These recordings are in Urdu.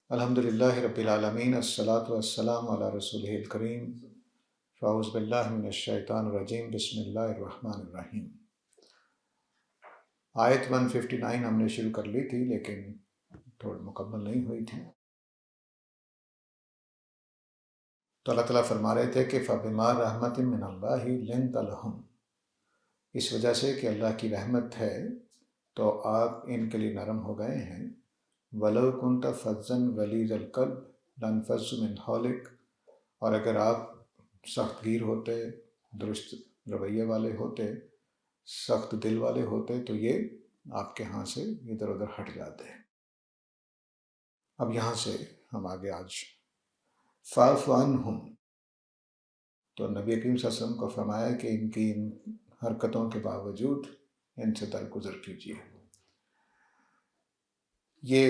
الحمدللہ رب العالمین الصلاۃ والسلام علی رسولہ الکریم فاعوذ باللہ من الشیطان الرجیم بسم اللہ الرحمن الرحیم۔ آیت 159 ہم نے شروع کر لی تھی لیکن تھوڑی مکمل نہیں ہوئی تھی، تو اللہ تعالیٰ فرما رہے تھے کہ فَبِمَا رَحْمَةٍ مِّنَ اللَّهِ لِنْتَ لَهُمْ، اس وجہ سے کہ اللہ کی رحمت ہے تو آپ ان کے لیے نرم ہو گئے ہیں۔ وَلَوْ كُنْتَ فَظًّا غَلِيظَ الْقَلْبِ لَانفَضُّوا مِنْ حَوْلِكَ، اور اگر آپ سخت گیر ہوتے، درست رویے والے ہوتے، سخت دل والے ہوتے تو یہ آپ کے ہاں سے ادھر ادھر ہٹ جاتے ہیں۔ اب یہاں سے ہم آگے آج فَاعْفُ عَنْهُمْ، تو نبی کریم صلی اللہ علیہ وسلم کو فرمایا کہ ان کی ان حرکتوں کے باوجود ان سے درگزر کیجیے۔ یہ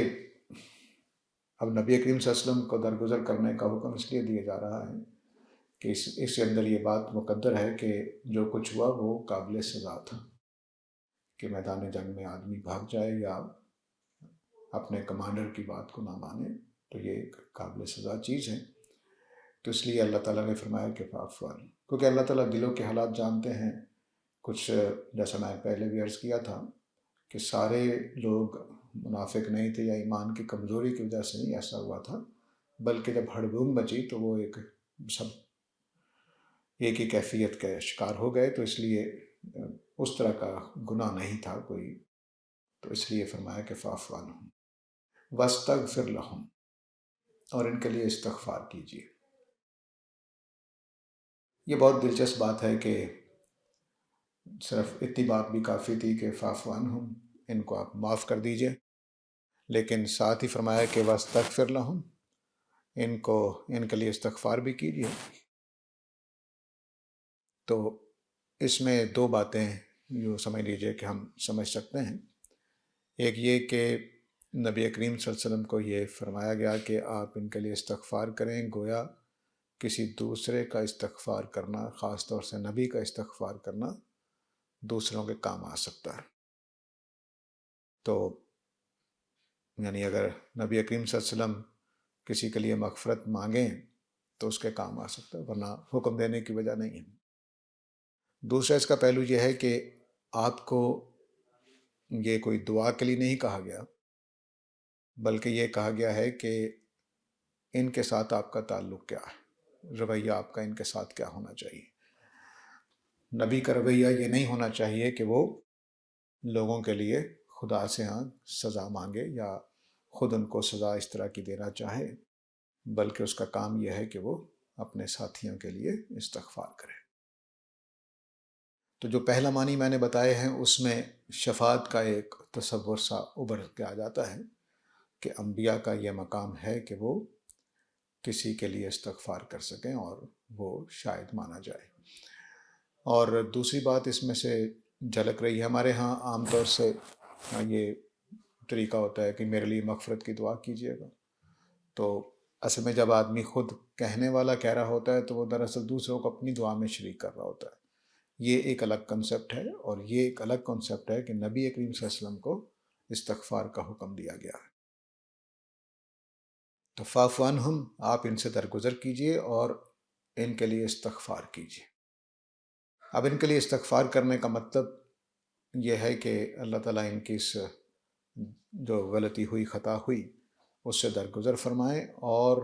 اب نبی کریم صلی اللہ علیہ وسلم کو درگزر کرنے کا حکم اس لیے دیا جا رہا ہے کہ اس کے اندر یہ بات مقدر ہے کہ جو کچھ ہوا وہ قابل سزا تھا، کہ میدان جنگ میں آدمی بھاگ جائے یا اپنے کمانڈر کی بات کو نہ مانے تو یہ ایک قابل سزا چیز ہے، تو اس لیے اللہ تعالیٰ نے فرمایا کہ فاعف عنہم، کیونکہ اللہ تعالیٰ دلوں کے حالات جانتے ہیں۔ کچھ جیسا میں پہلے بھی عرض کیا تھا کہ سارے لوگ منافق نہیں تھے یا ایمان کی کمزوری کی وجہ سے نہیں ایسا ہوا تھا، بلکہ جب ہڑبڑ مچی تو وہ سب ایک ہی کیفیت کے شکار ہو گئے، تو اس لیے اس طرح کا گناہ نہیں تھا کوئی، تو اس لیے فرمایا کہ فاعف عنہم واستغفر لہم، اور ان کے لیے استغفار کیجیے۔ یہ بہت دلچسپ بات ہے کہ صرف اتنی بات بھی کافی تھی کہ فاعف عنہم، ان کو آپ معاف کر دیجئے، لیکن ساتھ ہی فرمایا کہ واستغفر لہم، ان کے لیے استغفار بھی کیجیے۔ تو اس میں دو باتیں جو سمجھ لیجئے کہ ہم سمجھ سکتے ہیں۔ ایک یہ کہ نبی کریم صلی اللہ علیہ وسلم کو یہ فرمایا گیا کہ آپ ان کے لیے استغفار کریں، گویا کسی دوسرے کا استغفار کرنا، خاص طور سے نبی کا استغفار کرنا دوسروں کے کام آ سکتا ہے۔ تو یعنی اگر نبی کریم صلی اللہ علیہ وسلم کسی کے لیے مغفرت مانگیں تو اس کے کام آ سکتا ہے، ورنہ حکم دینے کی وجہ نہیں ہے۔ دوسرا اس کا پہلو یہ ہے کہ آپ کو یہ کوئی دعا کے لیے نہیں کہا گیا، بلکہ یہ کہا گیا ہے کہ ان کے ساتھ آپ کا تعلق کیا ہے، رویہ آپ کا ان کے ساتھ کیا ہونا چاہیے۔ نبی کا رویہ یہ نہیں ہونا چاہیے کہ وہ لوگوں کے لیے خدا سے سزا مانگے یا خود ان کو سزا اس طرح کی دینا چاہے، بلکہ اس کا کام یہ ہے کہ وہ اپنے ساتھیوں کے لیے استغفار کرے۔ تو جو پہلا معنی میں نے بتائے ہیں اس میں شفاعت کا ایک تصور سا ابھر کے آ جاتا ہے کہ انبیاء کا یہ مقام ہے کہ وہ کسی کے لیے استغفار کر سکیں اور وہ شاید مانا جائے۔ اور دوسری بات اس میں سے جھلک رہی ہے، ہمارے ہاں عام طور سے یہ طریقہ ہوتا ہے کہ میرے لیے مغفرت کی دعا کیجیے گا، تو اصل میں جب آدمی خود کہنے والا کہہ رہا ہوتا ہے تو وہ دراصل دوسروں کو اپنی دعا میں شریک کر رہا ہوتا ہے۔ یہ ایک الگ کنسیپٹ ہے، اور یہ ایک الگ کنسیپٹ ہے کہ نبی کریم صلی اللہ علیہ وسلم کو استغفار کا حکم دیا گیا ہے۔ تو فاعف عنہم، آپ ان سے درگزر کیجیے اور ان کے لیے استغفار کیجیے۔ اب ان کے لیے استغفار کرنے کا مطلب یہ ہے کہ اللہ تعالیٰ ان کی اس جو غلطی ہوئی، خطا ہوئی، اس سے درگزر فرمائیں اور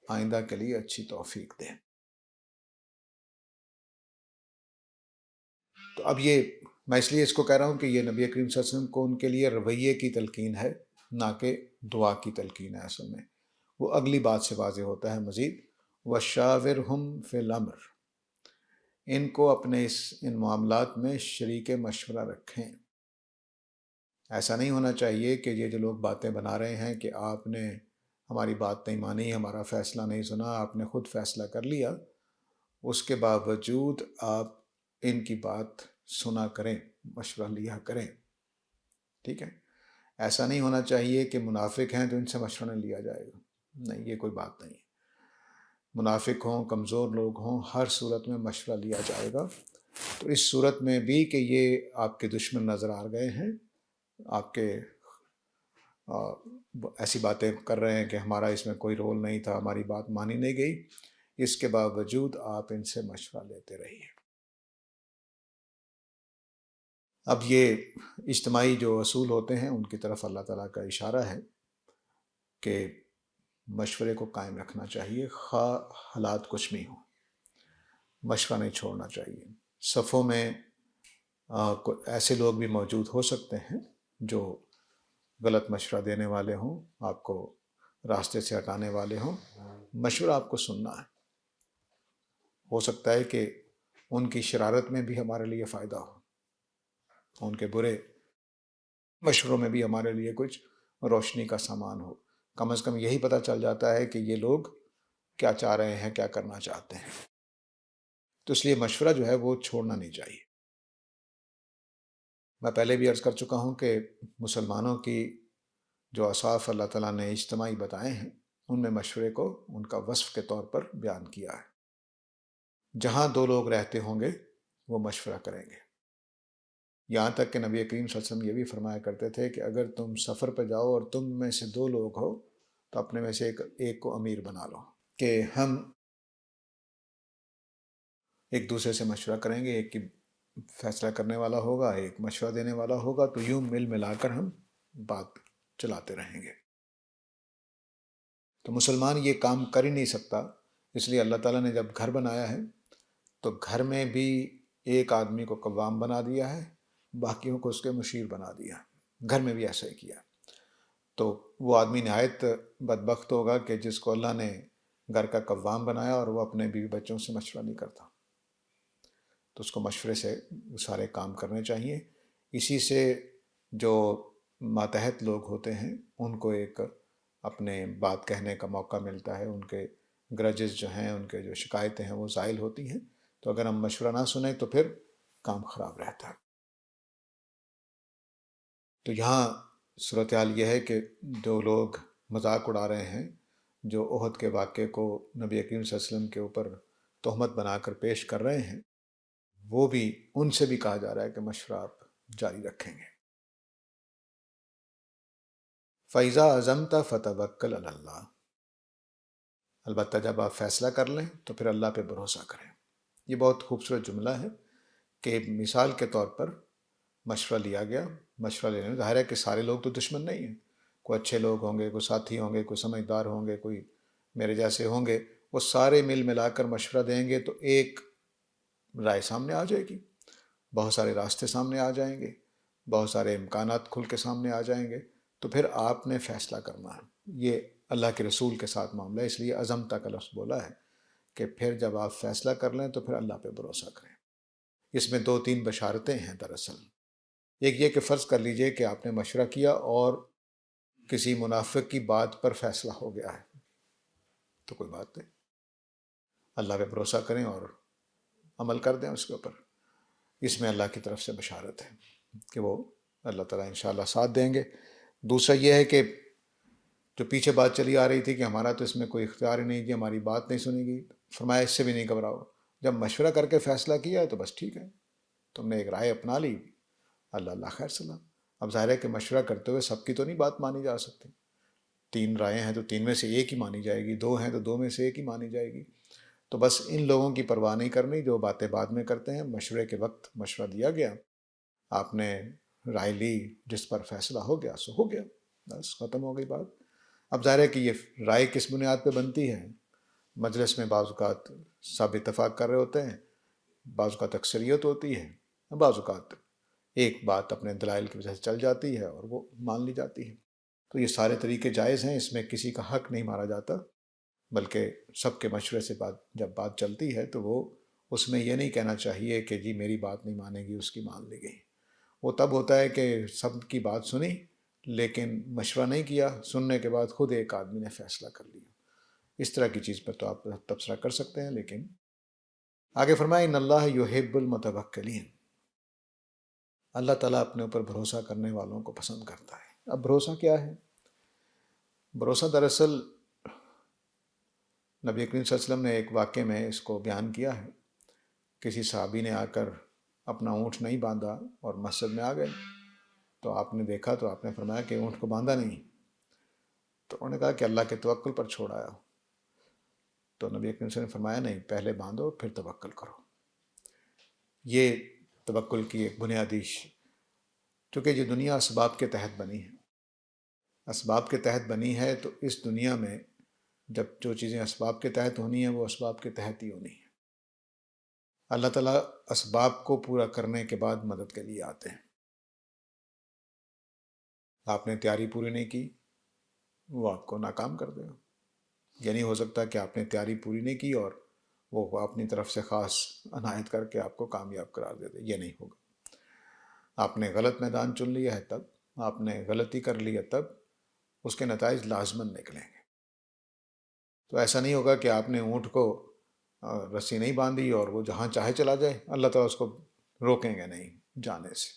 آئندہ کے لیے اچھی توفیق دیں۔ تو اب یہ میں اس لیے اس کو کہہ رہا ہوں کہ یہ نبی کریم صلی اللہ علیہ وسلم کو ان کے لیے رویے کی تلقین ہے، نہ کہ دعا کی تلقین ہے۔ اصل میں وہ اگلی بات سے واضح ہوتا ہے مزید، وَشَاوِرْهُمْ فِي الْأَمْرِ، ان کو اپنے ان معاملات میں شریک مشورہ رکھیں۔ ایسا نہیں ہونا چاہیے کہ یہ جو لوگ باتیں بنا رہے ہیں کہ آپ نے ہماری بات نہیں مانی، ہمارا فیصلہ نہیں سنا، آپ نے خود فیصلہ کر لیا، اس کے باوجود آپ ان کی بات سنا کریں، مشورہ لیا کریں۔ ٹھیک ہے، ایسا نہیں ہونا چاہیے کہ منافق ہیں تو ان سے مشورہ نہیں لیا جائے گا، نہیں، یہ کوئی بات نہیں ہے۔ منافق ہوں، کمزور لوگ ہوں، ہر صورت میں مشورہ لیا جائے گا۔ تو اس صورت میں بھی کہ یہ آپ کے دشمن نظر آ گئے ہیں، آپ کے ایسی باتیں کر رہے ہیں کہ ہمارا اس میں کوئی رول نہیں تھا، ہماری بات مانی نہیں گئی، اس کے باوجود آپ ان سے مشورہ لیتے رہیے۔ اب یہ اجتماعی جو اصول ہوتے ہیں ان کی طرف اللہ تعالیٰ کا اشارہ ہے کہ مشورے کو قائم رکھنا چاہیے، خواہ حالات کچھ بھی ہوں، مشورہ نہیں چھوڑنا چاہیے۔ صفوں میں ایسے لوگ بھی موجود ہو سکتے ہیں جو غلط مشورہ دینے والے ہوں، آپ کو راستے سے ہٹانے والے ہوں، مشورہ آپ کو سننا ہے۔ ہو سکتا ہے کہ ان کی شرارت میں بھی ہمارے لیے فائدہ ہو، ان کے برے مشوروں میں بھی ہمارے لیے کچھ روشنی کا سامان ہو۔ کم از کم یہی پتہ چل جاتا ہے کہ یہ لوگ کیا چاہ رہے ہیں، کیا کرنا چاہتے ہیں۔ تو اس لیے مشورہ جو ہے وہ چھوڑنا نہیں چاہیے۔ میں پہلے بھی عرض کر چکا ہوں کہ مسلمانوں کی جو اوصاف اللہ تعالیٰ نے اجتماعی بتائے ہیں ان میں مشورے کو ان کا وصف کے طور پر بیان کیا ہے۔ جہاں دو لوگ رہتے ہوں گے وہ مشورہ کریں گے۔ یہاں تک کہ نبی کریم صلی اللہ علیہ وسلم یہ بھی فرمایا کرتے تھے کہ اگر تم سفر پہ جاؤ اور تم میں سے دو لوگ ہو تو اپنے میں سے ایک کو امیر بنا لو، کہ ہم ایک دوسرے سے مشورہ کریں گے، ایک کی فیصلہ کرنے والا ہوگا، ایک مشورہ دینے والا ہوگا، تو یوں مل ملا کر ہم بات چلاتے رہیں گے۔ تو مسلمان یہ کام کر ہی نہیں سکتا، اس لیے اللہ تعالیٰ نے جب گھر بنایا ہے تو گھر میں بھی ایک آدمی کو قوام بنا دیا ہے، باقیوں کو اس کے مشیر بنا دیا۔ گھر میں بھی ایسا ہی کیا۔ تو وہ آدمی نہایت بدبخت ہوگا کہ جس کو اللہ نے گھر کا قوام بنایا اور وہ اپنے بیوی بچوں سے مشورہ نہیں کرتا۔ تو اس کو مشورے سے سارے کام کرنے چاہیے۔ اسی سے جو ماتحت لوگ ہوتے ہیں ان کو ایک اپنے بات کہنے کا موقع ملتا ہے، ان کے گرجز جو ہیں، ان کے جو شکایتیں ہیں وہ زائل ہوتی ہیں۔ تو اگر ہم مشورہ نہ سنیں تو پھر کام خراب رہتا ہے۔ تو یہاں صورتحال یہ ہے کہ جو لوگ مذاق اڑا رہے ہیں، جو احد کے واقعے کو نبی کریم صلی اللہ علیہ وسلم کے اوپر تہمت بنا کر پیش کر رہے ہیں، وہ بھی ان سے بھی کہا جا رہا ہے کہ مشورہ آپ جاری رکھیں گے۔ فَإِذَا عَزَمْتَ فَتَوَكَّلْ عَلَى اللَّهِ، البتہ جب آپ فیصلہ کر لیں تو پھر اللہ پہ بھروسہ کریں۔ یہ بہت خوبصورت جملہ ہے کہ مثال کے طور پر مشورہ لیا گیا۔ مشورہ لینے میں ظاہر ہے کہ سارے لوگ تو دشمن نہیں ہیں، کوئی اچھے لوگ ہوں گے، کوئی ساتھی ہوں گے، کوئی سمجھدار ہوں گے، کوئی میرے جیسے ہوں گے، وہ سارے مل ملا کر مشورہ دیں گے تو ایک رائے سامنے آ جائے گی، بہت سارے راستے سامنے آ جائیں گے، بہت سارے امکانات کھل کے سامنے آ جائیں گے۔ تو پھر آپ نے فیصلہ کرنا ہے۔ یہ اللہ کے رسول کے ساتھ معاملہ ہے، اس لیے عزم کا لفظ بولا ہے کہ پھر جب آپ فیصلہ کر لیں تو پھر اللہ پہ بھروسہ کریں۔ اس میں دو تین بشارتیں ہیں دراصل۔ ایک یہ کہ فرض کر لیجئے کہ آپ نے مشورہ کیا اور کسی منافق کی بات پر فیصلہ ہو گیا ہے، تو کوئی بات نہیں، اللہ پہ بھروسہ کریں اور عمل کر دیں اس کے اوپر۔ اس میں اللہ کی طرف سے بشارت ہے کہ وہ اللہ تعالیٰ انشاءاللہ ساتھ دیں گے۔ دوسرا یہ ہے کہ جو پیچھے بات چلی آ رہی تھی کہ ہمارا تو اس میں کوئی اختیار ہی نہیں، کہ ہماری بات نہیں سنی گی، فرمایا اس سے بھی نہیں گھبراؤ، جب مشورہ کر کے فیصلہ کیا ہے تو بس ٹھیک ہے، تم نے ایک رائے اپنا لی، اللہ خیر سلام۔ اب ظاہر ہے کہ مشورہ کرتے ہوئے سب کی تو نہیں بات مانی جا سکتی، تین رائے ہیں تو تین میں سے ایک ہی مانی جائے گی، دو ہیں تو دو میں سے ایک ہی مانی جائے گی۔ تو بس ان لوگوں کی پرواہ نہیں کرنی جو باتیں بعد میں کرتے ہیں۔ مشورے کے وقت مشورہ دیا گیا، آپ نے رائے لی، جس پر فیصلہ ہو گیا سو ہو گیا، بس ختم ہو گئی بات۔ اب ظاہر ہے کہ یہ رائے کس بنیاد پہ بنتی ہے؟ مجلس میں بعض اوقات سب اتفاق کر رہے ہوتے ہیں، بعض اوقات اکثریت ہوتی ہے، بعض اوقات ایک بات اپنے دلائل کی وجہ سے چل جاتی ہے اور وہ مان لی جاتی ہے۔ تو یہ سارے طریقے جائز ہیں، اس میں کسی کا حق نہیں مارا جاتا، بلکہ سب کے مشورے سے جب بات چلتی ہے تو وہ اس میں یہ نہیں کہنا چاہیے کہ جی میری بات نہیں مانے گی، اس کی مان لی گئی۔ وہ تب ہوتا ہے کہ سب کی بات سنی لیکن مشورہ نہیں کیا، سننے کے بعد خود ایک آدمی نے فیصلہ کر لیا۔ اس طرح کی چیز پر تو آپ تبصرہ کر سکتے ہیں، لیکن آگے فرمائے ان اللہ یحب المتوکلین، اللہ تعالیٰ اپنے اوپر بھروسہ کرنے والوں کو پسند کرتا ہے۔ اب بھروسہ کیا ہے؟ بھروسہ دراصل نبی کریم صلی اللہ علیہ وسلم نے ایک واقعے میں اس کو بیان کیا ہے۔ کسی صحابی نے آ کر اپنا اونٹ نہیں باندھا اور مسجد میں آ گئے، تو آپ نے دیکھا تو آپ نے فرمایا کہ اونٹ کو باندھا نہیں، تو انہوں نے کہا کہ اللہ کے توکل پر چھوڑ آیا ہوں۔ تو نبی اکرم صلی اللہ علیہ وسلم نے فرمایا نہیں، پہلے باندھو پھر توکل کرو۔ یہ توکل کی ایک بنیادی چونکہ یہ دنیا اسباب کے تحت بنی ہے، اسباب کے تحت بنی ہے، تو اس دنیا میں جب جو چیزیں اسباب کے تحت ہونی ہیں وہ اسباب کے تحت ہی ہونی ہیں۔ اللہ تعالیٰ اسباب کو پورا کرنے کے بعد مدد کے لیے آتے ہیں۔ آپ نے تیاری پوری نہیں کی، وہ آپ کو ناکام کر دے گا۔ یہ نہیں ہو سکتا کہ آپ نے تیاری پوری نہیں کی اور وہ اپنی طرف سے خاص عنایت کر کے آپ کو کامیاب قرار دے دے، یہ نہیں ہوگا۔ آپ نے غلط میدان چن لیا ہے تب، آپ نے غلطی کر لی ہے تب اس کے نتائج لازماً نکلیں گے۔ تو ایسا نہیں ہوگا کہ آپ نے اونٹ کو رسی نہیں باندھی اور وہ جہاں چاہے چلا جائے، اللہ تعالیٰ اس کو روکیں گے نہیں جانے سے۔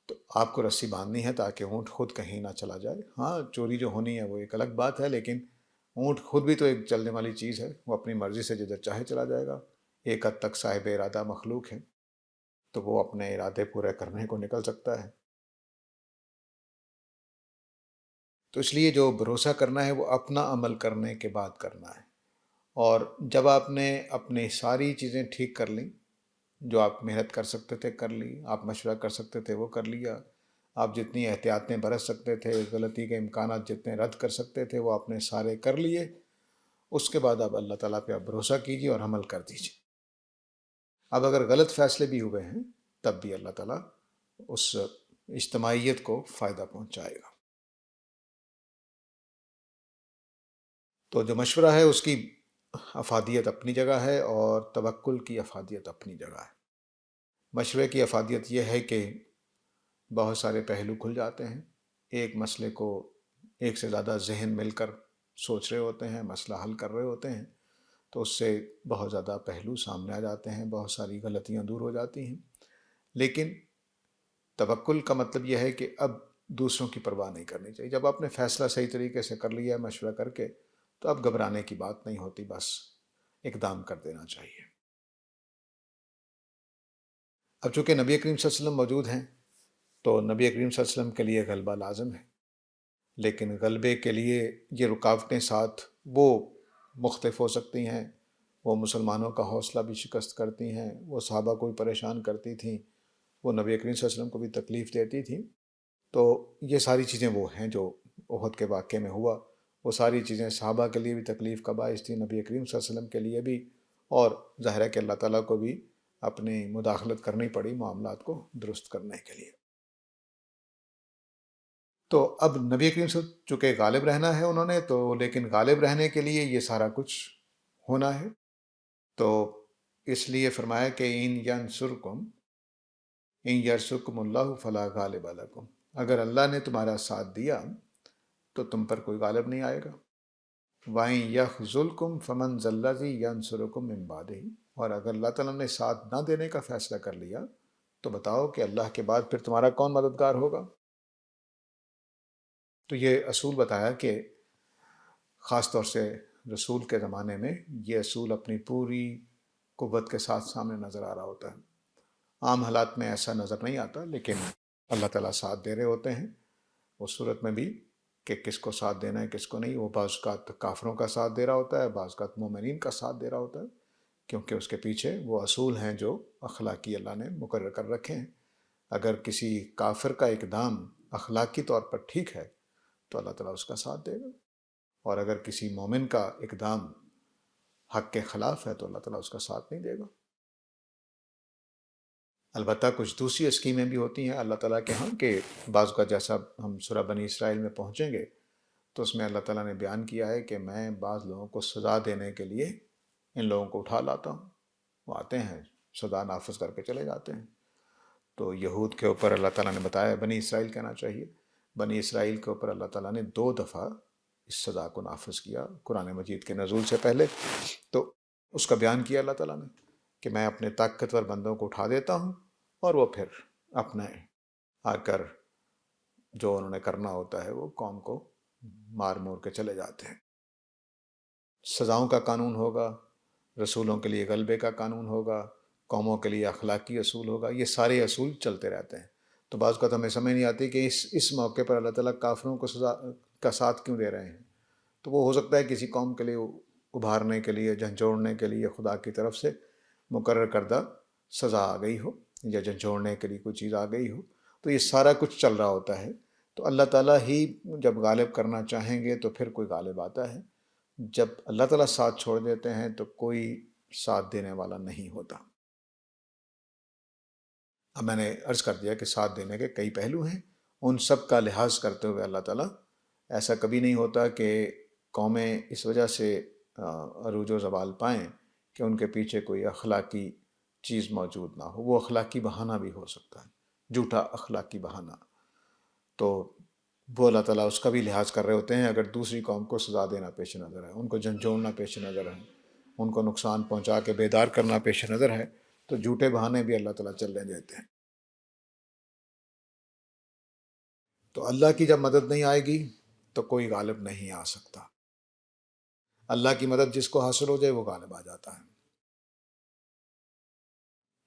تو آپ کو رسی باندھنی ہے تاکہ اونٹ خود کہیں نہ چلا جائے۔ ہاں، چوری جو ہونی ہے وہ ایک الگ بات ہے، لیکن اونٹ خود بھی تو ایک چلنے والی چیز ہے، وہ اپنی مرضی سے جدھر چاہے چلا جائے گا۔ ایک حد تک صاحب ارادہ مخلوق ہے، تو وہ اپنے ارادے پورے کرنے کو نکل سکتا ہے۔ تو اس لیے جو بھروسہ کرنا ہے وہ اپنا عمل کرنے کے بعد کرنا ہے، اور جب آپ نے اپنی ساری چیزیں ٹھیک کر لیں، جو آپ محنت کر سکتے تھے کر لی، آپ مشورہ کر سکتے تھے وہ کر لیا، آپ جتنی احتیاطیں برت سکتے تھے، غلطی کے امکانات جتنے رد کر سکتے تھے وہ آپ نے سارے کر لیے، اس کے بعد اب اللہ تعالیٰ پہ آپ بھروسہ کیجیے اور عمل کر دیجیے۔ اب اگر غلط فیصلے بھی ہوئے ہیں تب بھی اللہ تعالیٰ اس اجتماعیت کو فائدہ پہنچائے گا۔ تو جو مشورہ ہے اس کی افادیت اپنی جگہ ہے اور توکل کی افادیت اپنی جگہ ہے۔ مشورے کی افادیت یہ ہے کہ بہت سارے پہلو کھل جاتے ہیں، ایک مسئلے کو ایک سے زیادہ ذہن مل کر سوچ رہے ہوتے ہیں، مسئلہ حل کر رہے ہوتے ہیں، تو اس سے بہت زیادہ پہلو سامنے آ جاتے ہیں، بہت ساری غلطیاں دور ہو جاتی ہیں۔ لیکن توکل کا مطلب یہ ہے کہ اب دوسروں کی پرواہ نہیں کرنی چاہیے۔ جب آپ نے فیصلہ صحیح طریقے سے کر لیا ہے مشورہ کر کے، تو اب گھبرانے کی بات نہیں ہوتی، بس اقدام کر دینا چاہیے۔ اب چونکہ نبی کریم صلی اللہ علیہ وسلم موجود ہیں تو نبی کریم صلی اللہ علیہ وسلم کے لیے غلبہ لازم ہے، لیکن غلبے کے لیے یہ رکاوٹیں ساتھ وہ مختلف ہو سکتی ہیں، وہ مسلمانوں کا حوصلہ بھی شکست کرتی ہیں، وہ صحابہ کو بھی پریشان کرتی تھیں، وہ نبی کریم صلی اللہ علیہ وسلم کو بھی تکلیف دیتی تھیں۔ تو یہ ساری چیزیں وہ ہیں جو احد کے واقعے میں ہوا، وہ ساری چیزیں صحابہ کے لیے بھی تکلیف کا باعث تھی، نبی کریم صلی اللہ علیہ وسلم کے لیے بھی، اور ظاہر ہے کہ اللہ تعالیٰ کو بھی اپنی مداخلت کرنی پڑی معاملات کو درست کرنے کے لیے۔ تو اب نبی کریم صلی اللہ علیہ وسلم چونکہ غالب رہنا ہے انہوں نے، تو لیکن غالب رہنے کے لیے یہ سارا کچھ ہونا ہے، تو اس لیے فرمایا کہ ان یرسکم اللہ فلا غالب لکم، اگر اللہ نے تمہارا ساتھ دیا تو تم پر کوئی غالب نہیں آئے گا۔ وَإِن يَخْذُلْكُمْ فَمَنْ ذَا الَّذِي يَنْصُرُكُم مِّن بَعْدِهِ، اور اگر اللہ تعالیٰ نے ساتھ نہ دینے کا فیصلہ کر لیا تو بتاؤ کہ اللہ کے بعد پھر تمہارا کون مددگار ہوگا۔ تو یہ اصول بتایا کہ خاص طور سے رسول کے زمانے میں یہ اصول اپنی پوری قوت کے ساتھ سامنے نظر آ رہا ہوتا ہے۔ عام حالات میں ایسا نظر نہیں آتا، لیکن اللہ تعالیٰ ساتھ دے رہے ہوتے ہیں اس صورت میں بھی کہ کس کو ساتھ دینا ہے کس کو نہیں۔ وہ بعض اوقات کافروں کا ساتھ دے رہا ہوتا ہے، بعض اوقات مومنین کا ساتھ دے رہا ہوتا ہے، کیونکہ اس کے پیچھے وہ اصول ہیں جو اخلاقی اللہ نے مقرر کر رکھے ہیں۔ اگر کسی کافر کا اقدام اخلاقی طور پر ٹھیک ہے تو اللہ تعالیٰ اس کا ساتھ دے گا، اور اگر کسی مومن کا اقدام حق کے خلاف ہے تو اللہ تعالیٰ اس کا ساتھ نہیں دے گا۔ البتہ کچھ دوسری اسکیمیں بھی ہوتی ہیں اللہ تعالیٰ کے ہاں، کہ بعض کا جیسا ہم سورہ بنی اسرائیل میں پہنچیں گے تو اس میں اللہ تعالیٰ نے بیان کیا ہے کہ میں بعض لوگوں کو سزا دینے کے لیے ان لوگوں کو اٹھا لاتا ہوں، وہ آتے ہیں سزا نافذ کر کے چلے جاتے ہیں۔ تو یہود کے اوپر اللہ تعالیٰ نے بتایا، بنی اسرائیل کہنا چاہیے، بنی اسرائیل کے اوپر اللہ تعالیٰ نے 2 دفعہ اس سزا کو نافذ کیا قرآن مجید کے نزول سے پہلے۔ تو اس کا بیان کیا اللہ تعالیٰ نے کہ میں اپنے طاقتور بندوں کو اٹھا دیتا ہوں اور وہ پھر اپنے آ کر جو انہوں نے کرنا ہوتا ہے وہ قوم کو مار مور کے چلے جاتے ہیں۔ سزاؤں کا قانون ہوگا، رسولوں کے لیے غلبے کا قانون ہوگا، قوموں کے لیے اخلاقی اصول ہوگا، یہ سارے اصول چلتے رہتے ہیں۔ تو بعض کا تو ہمیں سمجھ نہیں آتی کہ اس موقع پر اللہ تعالیٰ کا ساتھ کیوں دے رہے ہیں؟ تو وہ ہو سکتا ہے کسی قوم کے لیے ابھارنے کے لیے، جھنجھوڑنے کے لیے خدا کی طرف سے مقرر کردہ سزا آ گئی ہو، یا جھنجھوڑنے کے لیے کوئی چیز آ گئی ہو، تو یہ سارا کچھ چل رہا ہوتا ہے۔ تو اللہ تعالیٰ ہی جب غالب کرنا چاہیں گے تو پھر کوئی غالب آتا ہے، جب اللہ تعالیٰ ساتھ چھوڑ دیتے ہیں تو کوئی ساتھ دینے والا نہیں ہوتا۔ اب میں نے عرض کر دیا کہ ساتھ دینے کے کئی پہلو ہیں، ان سب کا لحاظ کرتے ہوئے اللہ تعالیٰ، ایسا کبھی نہیں ہوتا کہ قومیں اس وجہ سے عروج و زوال پائیں کہ ان کے پیچھے کوئی اخلاقی چیز موجود نہ ہو۔ وہ اخلاقی بہانہ بھی ہو سکتا ہے، جھوٹا اخلاقی بہانہ، تو وہ اللہ تعالیٰ اس کا بھی لحاظ کر رہے ہوتے ہیں۔ اگر دوسری قوم کو سزا دینا پیش نظر ہے، ان کو جھنجھوڑنا پیش نظر ہے، ان کو نقصان پہنچا کے بیدار کرنا پیش نظر ہے، تو جھوٹے بہانے بھی اللہ تعالیٰ چلنے دیتے ہیں۔ تو اللہ کی جب مدد نہیں آئے گی تو کوئی غالب نہیں آ سکتا۔ اللہ کی مدد جس کو حاصل ہو جائے وہ غالب آ جاتا ہے۔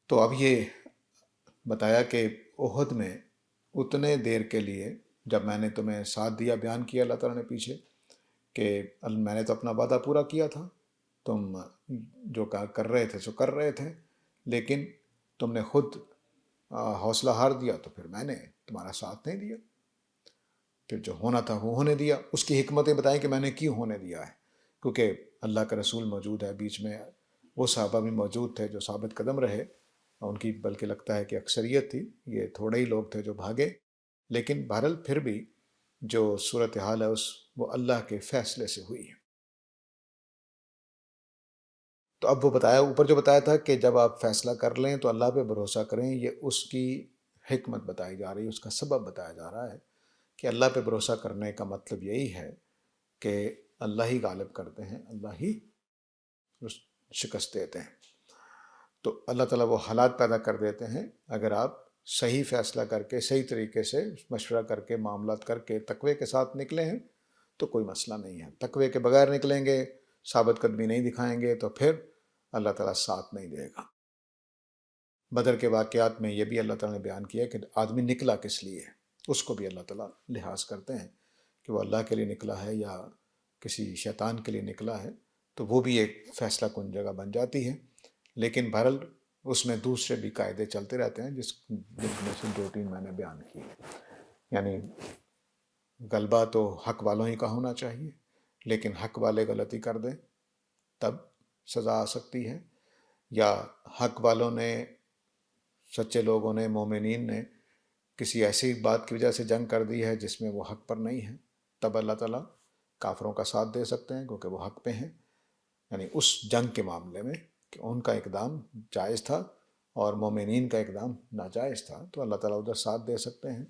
تو اب یہ بتایا کہ احد میں اتنے دیر کے لیے جب میں نے تمہیں ساتھ دیا، بیان کیا اللہ تعالیٰ نے پیچھے کہ میں نے تو اپنا وعدہ پورا کیا تھا، تم جو کر رہے تھے سو کر رہے تھے، لیکن تم نے خود حوصلہ ہار دیا، تو پھر میں نے تمہارا ساتھ نہیں دیا۔ پھر جو ہونا تھا وہ ہونے دیا۔ اس کی حکمتیں بتائیں کہ میں نے کیوں ہونے دیا ہے، کیونکہ اللہ کا رسول موجود ہے بیچ میں، وہ صحابہ بھی موجود تھے جو ثابت قدم رہے، ان کی بلکہ لگتا ہے کہ اکثریت تھی، یہ تھوڑے ہی لوگ تھے جو بھاگے، لیکن بہرحال پھر بھی جو صورتحال ہے وہ اللہ کے فیصلے سے ہوئی ہے۔ تو اب وہ بتایا، اوپر جو بتایا تھا کہ جب آپ فیصلہ کر لیں تو اللہ پہ بھروسہ کریں، یہ اس کی حکمت بتائی جا رہی ہے، اس کا سبب بتایا جا رہا ہے کہ اللہ پہ بھروسہ کرنے کا مطلب یہی ہے کہ اللہ ہی غالب کرتے ہیں، اللہ ہی شکست دیتے ہیں۔ تو اللہ تعالیٰ وہ حالات پیدا کر دیتے ہیں، اگر آپ صحیح فیصلہ کر کے، صحیح طریقے سے مشورہ کر کے، معاملات کر کے، تقوی کے ساتھ نکلے ہیں تو کوئی مسئلہ نہیں ہے۔ تقوی کے بغیر نکلیں گے، ثابت قدمی نہیں دکھائیں گے، تو پھر اللہ تعالیٰ ساتھ نہیں دے گا۔ بدر کے واقعات میں یہ بھی اللہ تعالیٰ نے بیان کیا کہ آدمی نکلا کس لیے، اس کو بھی اللہ تعالیٰ لحاظ کرتے ہیں کہ وہ اللہ کے لیے نکلا ہے یا کسی شیطان کے لیے نکلا ہے، تو وہ بھی ایک فیصلہ کن جگہ بن جاتی ہے۔ لیکن بہرحال اس میں دوسرے بھی قاعدے چلتے رہتے ہیں، جن میں سے 2-3 میں نے بیان کی۔ یعنی غلبہ تو حق والوں ہی کا ہونا چاہیے، لیکن حق والے غلطی کر دیں تب سزا آ سکتی ہے، یا حق والوں نے، سچے لوگوں نے، مومنین نے کسی ایسی بات کی وجہ سے جنگ کر دی ہے جس میں وہ حق پر نہیں ہے، تب اللہ تعالیٰ کافروں کا ساتھ دے سکتے ہیں کیونکہ وہ حق پہ ہیں۔ یعنی اس جنگ کے معاملے میں کہ ان کا اقدام جائز تھا اور مومنین کا اقدام ناجائز تھا، تو اللہ تعالیٰ ادھر ساتھ دے سکتے ہیں۔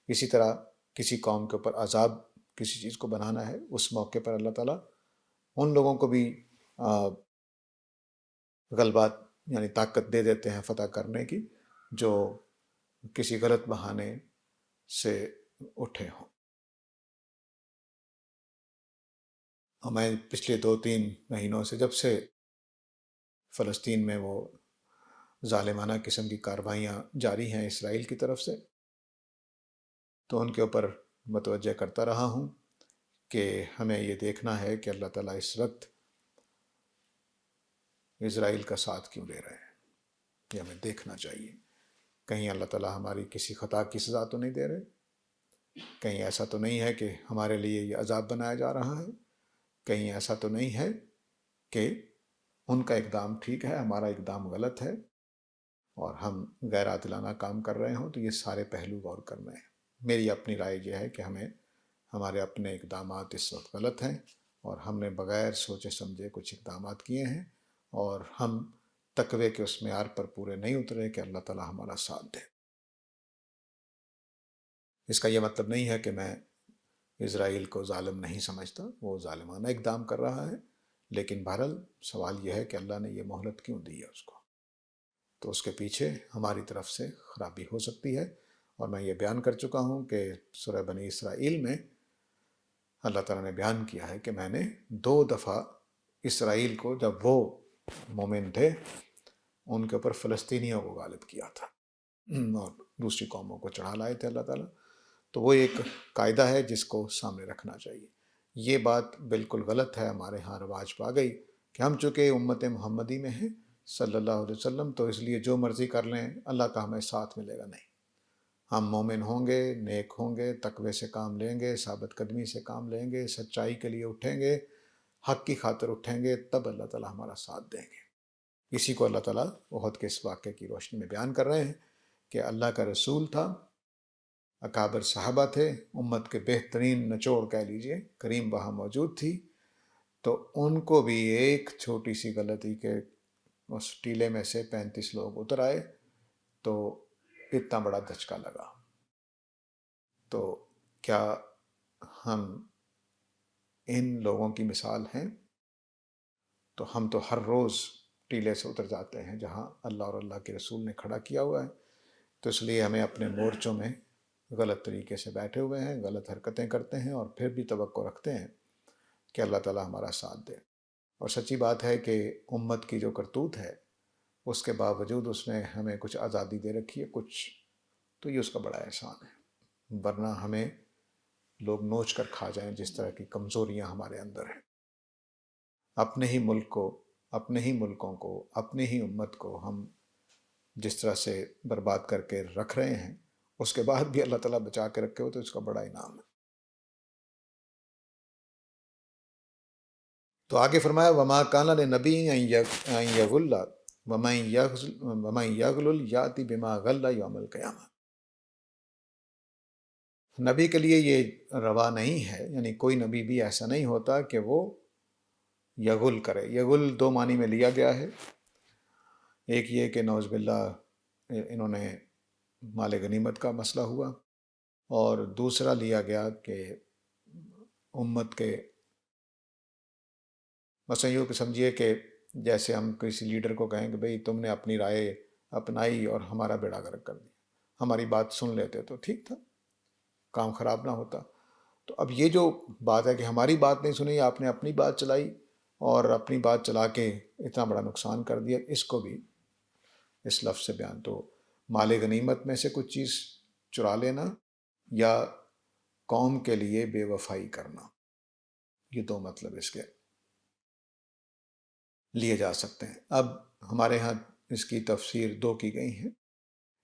اسی طرح کسی قوم کے اوپر عذاب کسی چیز کو بنانا ہے، اس موقع پر اللہ تعالیٰ ان لوگوں کو بھی غلبہ یعنی طاقت دے دیتے ہیں فتح کرنے کی، جو کسی غلط بہانے سے اٹھے ہوں۔ اور میں پچھلے 2-3 مہینوں سے، جب سے فلسطین میں وہ ظالمانہ قسم کی کارروائیاں جاری ہیں اسرائیل کی طرف سے، تو ان کے اوپر متوجہ کرتا رہا ہوں کہ ہمیں یہ دیکھنا ہے کہ اللہ تعالیٰ اس وقت اسرائیل کا ساتھ کیوں لے رہے ہیں، یہ ہمیں دیکھنا چاہیے۔ کہیں اللہ تعالیٰ ہماری کسی خطا کی سزا تو نہیں دے رہے، کہیں ایسا تو نہیں ہے کہ ہمارے لیے یہ عذاب بنایا جا رہا ہے، کہیں ایسا تو نہیں ہے کہ ان کا اقدام ٹھیک ہے، ہمارا اقدام غلط ہے اور ہم غیر عادلانہ کام کر رہے ہوں۔ تو یہ سارے پہلو غور کرنے ہیں۔ میری اپنی رائے یہ ہے کہ ہمارے اپنے اقدامات اس وقت غلط ہیں اور ہم نے بغیر سوچے سمجھے کچھ اقدامات کیے ہیں، اور ہم تقوی کے اس معیار پر پورے نہیں اترے کہ اللہ تعالیٰ ہمارا ساتھ دے۔ اس کا یہ مطلب نہیں ہے کہ میں اسرائیل کو ظالم نہیں سمجھتا، وہ ظالمانہ اقدام کر رہا ہے، لیکن بہرحال سوال یہ ہے کہ اللہ نے یہ مہلت کیوں دی ہے اس کو، تو اس کے پیچھے ہماری طرف سے خرابی ہو سکتی ہے۔ اور میں یہ بیان کر چکا ہوں کہ سورہ بنی اسرائیل میں اللہ تعالیٰ نے بیان کیا ہے کہ میں نے 2 دفعہ اسرائیل کو، جب وہ مومن تھے، ان کے اوپر فلسطینیوں کو غالب کیا تھا اور دوسری قوموں کو چڑھا لائے تھے اللہ تعالیٰ۔ تو وہ ایک قاعدہ ہے جس کو سامنے رکھنا چاہیے۔ یہ بات بالکل غلط ہے، ہمارے ہاں رواج پا گئی کہ ہم چونکہ امت محمدی میں ہیں صلی اللہ علیہ وسلم، تو اس لیے جو مرضی کر لیں، اللہ کا ہمیں ساتھ ملے گا۔ نہیں، ہم مومن ہوں گے، نیک ہوں گے، تقوی سے کام لیں گے، ثابت قدمی سے کام لیں گے، سچائی کے لیے اٹھیں گے، حق کی خاطر اٹھیں گے، تب اللہ تعالیٰ ہمارا ساتھ دیں گے۔ اسی کو اللہ تعالیٰ احد کے اس واقعے کی روشنی میں بیان کر رہے ہیں کہ اللہ کا رسول تھا، اکابر صحابہ تھے، امت کے بہترین نچوڑ کہہ لیجئے، کریم وہاں موجود تھی، تو ان کو بھی ایک چھوٹی سی غلطی کے اس ٹیلے میں سے 35 لوگ اتر آئے تو اتنا بڑا دھچکا لگا۔ تو کیا ہم ان لوگوں کی مثال ہیں؟ تو ہم تو ہر روز ٹیلے سے اتر جاتے ہیں جہاں اللہ اور اللہ کے رسول نے کھڑا کیا ہوا ہے، تو اس لیے ہمیں اپنے مورچوں میں غلط طریقے سے بیٹھے ہوئے ہیں، غلط حرکتیں کرتے ہیں، اور پھر بھی توقع رکھتے ہیں کہ اللہ تعالیٰ ہمارا ساتھ دے۔ اور سچی بات ہے کہ امت کی جو کرتوت ہے، اس کے باوجود اس نے ہمیں کچھ آزادی دے رکھی ہے، کچھ، تو یہ اس کا بڑا احسان ہے، ورنہ ہمیں لوگ نوچ کر کھا جائیں جس طرح کی کمزوریاں ہمارے اندر ہیں۔ اپنے ہی ملک کو، اپنے ہی ملکوں کو، اپنے ہی امت کو ہم جس طرح سے برباد کر کے رکھ رہے ہیں، اس کے بعد بھی اللہ تعالیٰ بچا کے رکھے ہو تو اس کا بڑا انعام ہے۔ تو آگے فرمایا وما کان لنبی ان یغل ومن یغل یاتی بما غل یوم القیامہ۔ نبی کے لیے یہ روا نہیں ہے، یعنی کوئی نبی بھی ایسا نہیں ہوتا کہ وہ یغل کرے۔ یغل دو معنی میں لیا گیا ہے، ایک یہ کہ نعوذ باللہ انہوں نے مال غنیمت کا مسئلہ ہوا، اور دوسرا لیا گیا کہ امت کے، مثلا یوں کہ سمجھیے کہ جیسے ہم کسی لیڈر کو کہیں کہ بھئی تم نے اپنی رائے اپنائی اور ہمارا بیڑا غرق کر دیا، ہماری بات سن لیتے تو ٹھیک تھا، کام خراب نہ ہوتا۔ تو اب یہ جو بات ہے کہ ہماری بات نہیں سنی، آپ نے اپنی بات چلائی اور اپنی بات چلا کے اتنا بڑا نقصان کر دیا، اس کو بھی اس لفظ سے بیان، تو مال غنیمت میں سے کچھ چیز چرا لینا یا قوم کے لیے بے وفائی کرنا، یہ دو مطلب اس کے لیے جا سکتے ہیں۔ اب ہمارے ہاں اس کی تفسیر دو کی گئی ہیں۔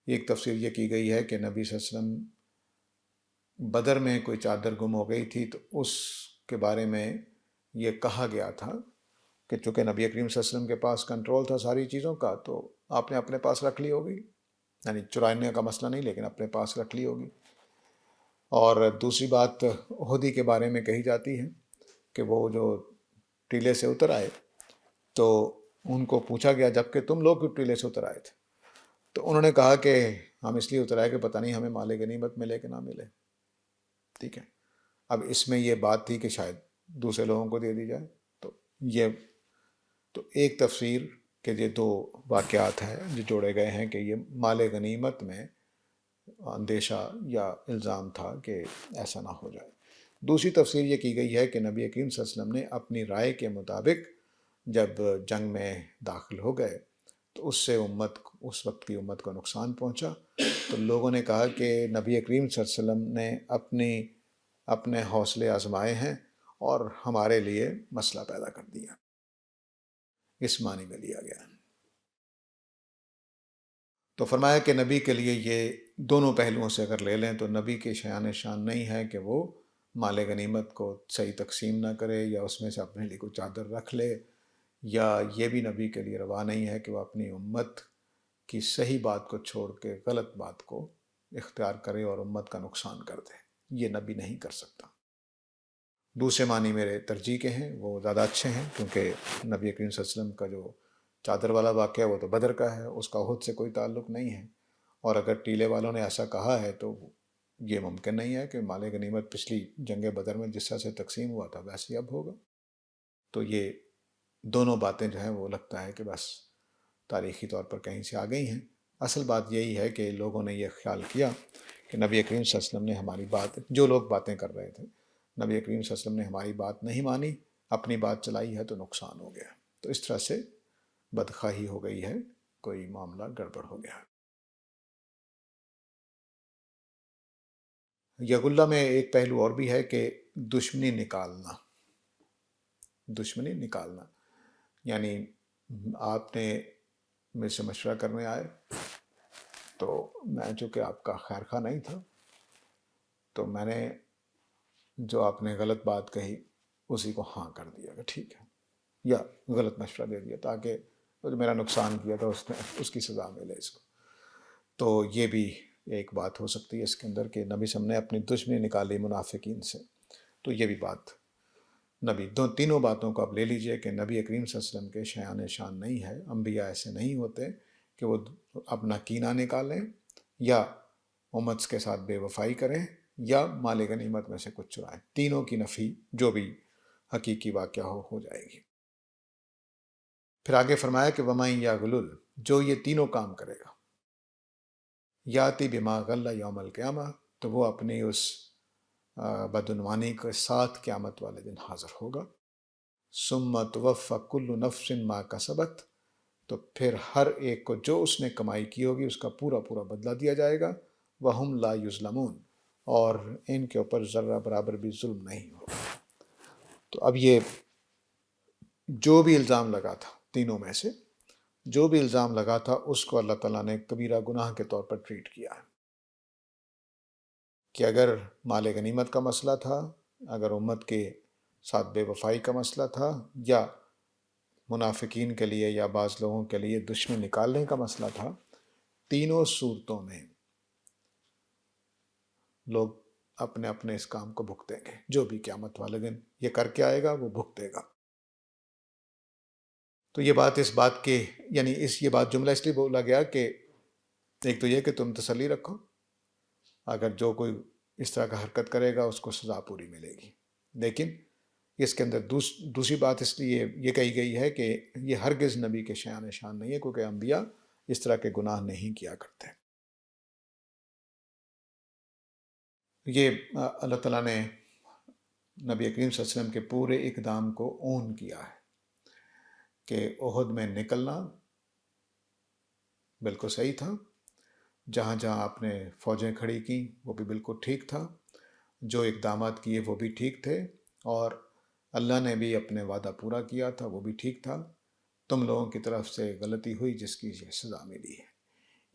ایک تفسیر یہ کی گئی ہے کہ نبی صلی اللہ علیہ وسلم بدر میں کوئی چادر گم ہو گئی تھی، تو اس کے بارے میں یہ کہا گیا تھا کہ چونکہ نبی کریم صلی اللہ علیہ وسلم کے پاس کنٹرول تھا ساری چیزوں کا، تو آپ نے اپنے پاس رکھ لی ہوگی، یعنی چرانے کا مسئلہ نہیں لیکن اپنے پاس رکھ لی ہوگی۔ اور دوسری بات احدی کے بارے میں کہی جاتی ہے کہ وہ جو ٹیلے سے اتر آئے تو ان کو پوچھا گیا جب کہ تم لوگ ٹیلے سے اتر آئے تھے، تو انہوں نے کہا کہ ہم اس لیے اتر آئے کہ پتہ نہیں ہمیں مال غنیمت ملے کہ نہ ملے۔ ٹھیک ہے، اب اس میں یہ بات تھی کہ شاید دوسرے لوگوں کو دے دی جائے، تو یہ تو ایک تفسیر کہ یہ دو واقعات ہیں جو جوڑے گئے ہیں کہ یہ مال غنیمت میں اندیشہ یا الزام تھا کہ ایسا نہ ہو جائے۔ دوسری تفسیر یہ کی گئی ہے کہ نبی کریم صلی اللہ علیہ وسلم نے اپنی رائے کے مطابق جب جنگ میں داخل ہو گئے تو اس سے اس وقت کی امت کو نقصان پہنچا، تو لوگوں نے کہا کہ نبی کریم صلی اللہ علیہ وسلم نے اپنے حوصلے آزمائے ہیں اور ہمارے لیے مسئلہ پیدا کر دیا، اس معنی میں لیا گیا۔ تو فرمایا کہ نبی کے لیے یہ دونوں پہلوؤں سے اگر لے لیں تو نبی کے شان نہیں ہے کہ وہ مال غنیمت کو صحیح تقسیم نہ کرے یا اس میں سے اپنے لیے کوئی چادر رکھ لے، یا یہ بھی نبی کے لیے روا نہیں ہے کہ وہ اپنی امت کی صحیح بات کو چھوڑ کے غلط بات کو اختیار کرے اور امت کا نقصان کر دے، یہ نبی نہیں کر سکتا۔ دوسرے معنی میرے ترجیح کے ہیں، وہ زیادہ اچھے ہیں، کیونکہ نبی کریم صلی اللہ علیہ وسلم کا جو چادر والا واقعہ وہ تو بدر کا ہے، اس کا احد سے کوئی تعلق نہیں ہے، اور اگر ٹیلے والوں نے ایسا کہا ہے تو یہ ممکن نہیں ہے کہ مال غنیمت پچھلی جنگ بدر میں جس طرح سے تقسیم ہوا تھا ویسے ہی اب ہوگا۔ تو یہ دونوں باتیں جو ہیں وہ لگتا ہے کہ بس تاریخی طور پر کہیں سے آ گئی ہیں۔ اصل بات یہی ہے کہ لوگوں نے یہ خیال کیا کہ نبی کریم صلی اللہ علیہ وسلم نے ہماری بات، جو لوگ باتیں کر رہے تھے، نبی کریم صلی اللہ علیہ وسلم نے ہماری بات نہیں مانی، اپنی بات چلائی ہے تو نقصان ہو گیا، تو اس طرح سے بدخواہی ہو گئی ہے، کوئی معاملہ گڑبڑ ہو گیا۔ یغلہ میں ایک پہلو اور بھی ہے کہ دشمنی نکالنا، یعنی آپ نے مجھ سے مشورہ کرنے آئے تو میں چونکہ آپ کا خیر خواہ نہیں تھا، تو میں نے جو آپ نے غلط بات کہی اسی کو ہاں کر دیا کہ ٹھیک ہے، یا غلط مشورہ دے دیا تاکہ جو میرا نقصان کیا تھا اس کی سزا ملے اس کو۔ تو یہ بھی ایک بات ہو سکتی ہے اس کے اندر کہ نبی صلی اللہ علیہ وسلم نے اپنی دشمنی نکالی منافقین سے، تو یہ بھی بات نبی تینوں باتوں کو آپ لے لیجئے کہ نبی کریم صلی اللہ علیہ وسلم کے شایان شان نہیں ہے، انبیاء ایسے نہیں ہوتے کہ وہ اپنا کینہ نکالیں یا امت کے ساتھ بے وفائی کریں یا مال غنیمت میں سے کچھ چرائیں، تینوں کی نفی جو بھی حقیقی واقعہ ہو جائے گی۔ پھر آگے فرمایا کہ وَمَن یغلل، جو یہ تینوں کام کرے گا، یاتی بما غل یوم القیامہ، تو وہ اپنی اس بدعنوانی کے ساتھ قیامت والے دن حاضر ہوگا۔ ثم توفی کل نفس ما کسبت، تو پھر ہر ایک کو جو اس نے کمائی کی ہوگی اس کا پورا پورا بدلہ دیا جائے گا۔ وَهُمْ لَا يُظْلَمُونَ، اور ان کے اوپر ذرہ برابر بھی ظلم نہیں ہوگا۔ تو اب یہ جو بھی الزام لگا تھا، تینوں میں سے جو بھی الزام لگا تھا اس کو اللہ تعالیٰ نے کبیرہ گناہ کے طور پر ٹریٹ کیا ہے، کہ اگر مال غنیمت کا مسئلہ تھا، اگر امت کے ساتھ بے وفائی کا مسئلہ تھا، یا منافقین کے لیے یا بعض لوگوں کے لیے دشمن نکالنے کا مسئلہ تھا، تینوں صورتوں میں لوگ اپنے اپنے اس کام کو بھگتیں گے۔ جو بھی قیامت والے دن یہ کر کے آئے گا وہ بھگتے گا۔ تو یہ بات اس بات کے یعنی یہ بات جملہ اس لیے بولا گیا کہ ایک تو یہ کہ تم تسلی رکھو، اگر جو کوئی اس طرح کا حرکت کرے گا اس کو سزا پوری ملے گی، لیکن اس کے اندر دوسری بات اس لیے یہ کہی گئی ہے کہ یہ ہرگز نبی کے شایان شان نہیں ہے، کیونکہ انبیاء اس طرح کے گناہ نہیں کیا کرتے۔ یہ اللہ تعالیٰ نے نبی کریم صلی اللہ علیہ وسلم کے پورے اقدام کو اون کیا ہے کہ احد میں نکلنا بالکل صحیح تھا، جہاں جہاں آپ نے فوجیں کھڑی کی وہ بھی بالکل ٹھیک تھا، جو اقدامات کیے وہ بھی ٹھیک تھے، اور اللہ نے بھی اپنے وعدہ پورا کیا تھا وہ بھی ٹھیک تھا۔ تم لوگوں کی طرف سے غلطی ہوئی جس کی یہ سزا ملی ہے۔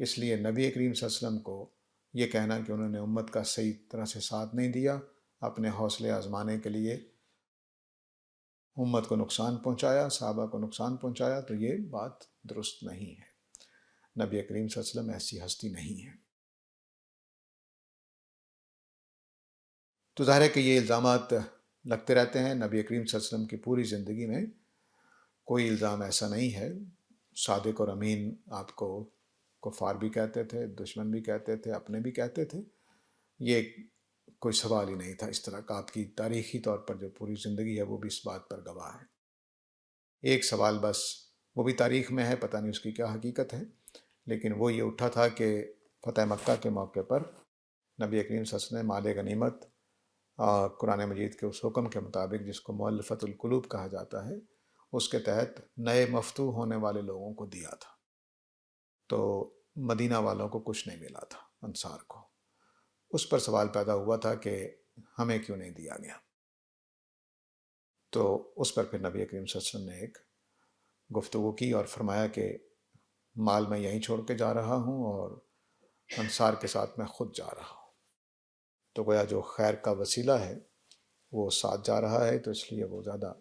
اس لیے نبی کریم صلی اللہ علیہ وسلم کو یہ کہنا کہ انہوں نے امت کا صحیح طرح سے ساتھ نہیں دیا، اپنے حوصلے آزمانے کے لیے امت کو نقصان پہنچایا، صحابہ کو نقصان پہنچایا، تو یہ بات درست نہیں ہے۔ نبی کریم صلی اللہ علیہ وسلم ایسی ہستی نہیں ہے۔ تو ظاہر ہے کہ یہ الزامات لگتے رہتے ہیں نبی کریم صلی اللہ علیہ وسلم کی پوری زندگی میں، کوئی الزام ایسا نہیں ہے۔ صادق اور امین آپ کو کفار بھی کہتے تھے، دشمن بھی کہتے تھے، اپنے بھی کہتے تھے، یہ کوئی سوال ہی نہیں تھا اس طرح کا۔ آپ کی تاریخی طور پر جو پوری زندگی ہے وہ بھی اس بات پر گواہ ہے۔ ایک سوال بس، وہ بھی تاریخ میں ہے، پتہ نہیں اس کی کیا حقیقت ہے، لیکن وہ یہ اٹھا تھا کہ فتح مکہ کے موقع پر نبی کریم صلی اللہ علیہ وسلم نے مال غنیمت قرآن مجید کے اس حکم کے مطابق جس کو مؤلفۃ القلوب کہا جاتا ہے، اس کے تحت نئے مفتوح ہونے والے لوگوں کو دیا تھا، تو مدینہ والوں کو کچھ نہیں ملا تھا، انصار کو۔ اس پر سوال پیدا ہوا تھا کہ ہمیں کیوں نہیں دیا گیا، تو اس پر پھر نبی کریم صلی اللہ علیہ وسلم نے ایک گفتگو کی اور فرمایا کہ مال میں یہیں چھوڑ کے جا رہا ہوں اور انصار کے ساتھ میں خود جا رہا ہوں، تو گویا جو خیر کا وسیلہ ہے وہ ساتھ جا رہا ہے، تو اس لیے وہ زیادہ،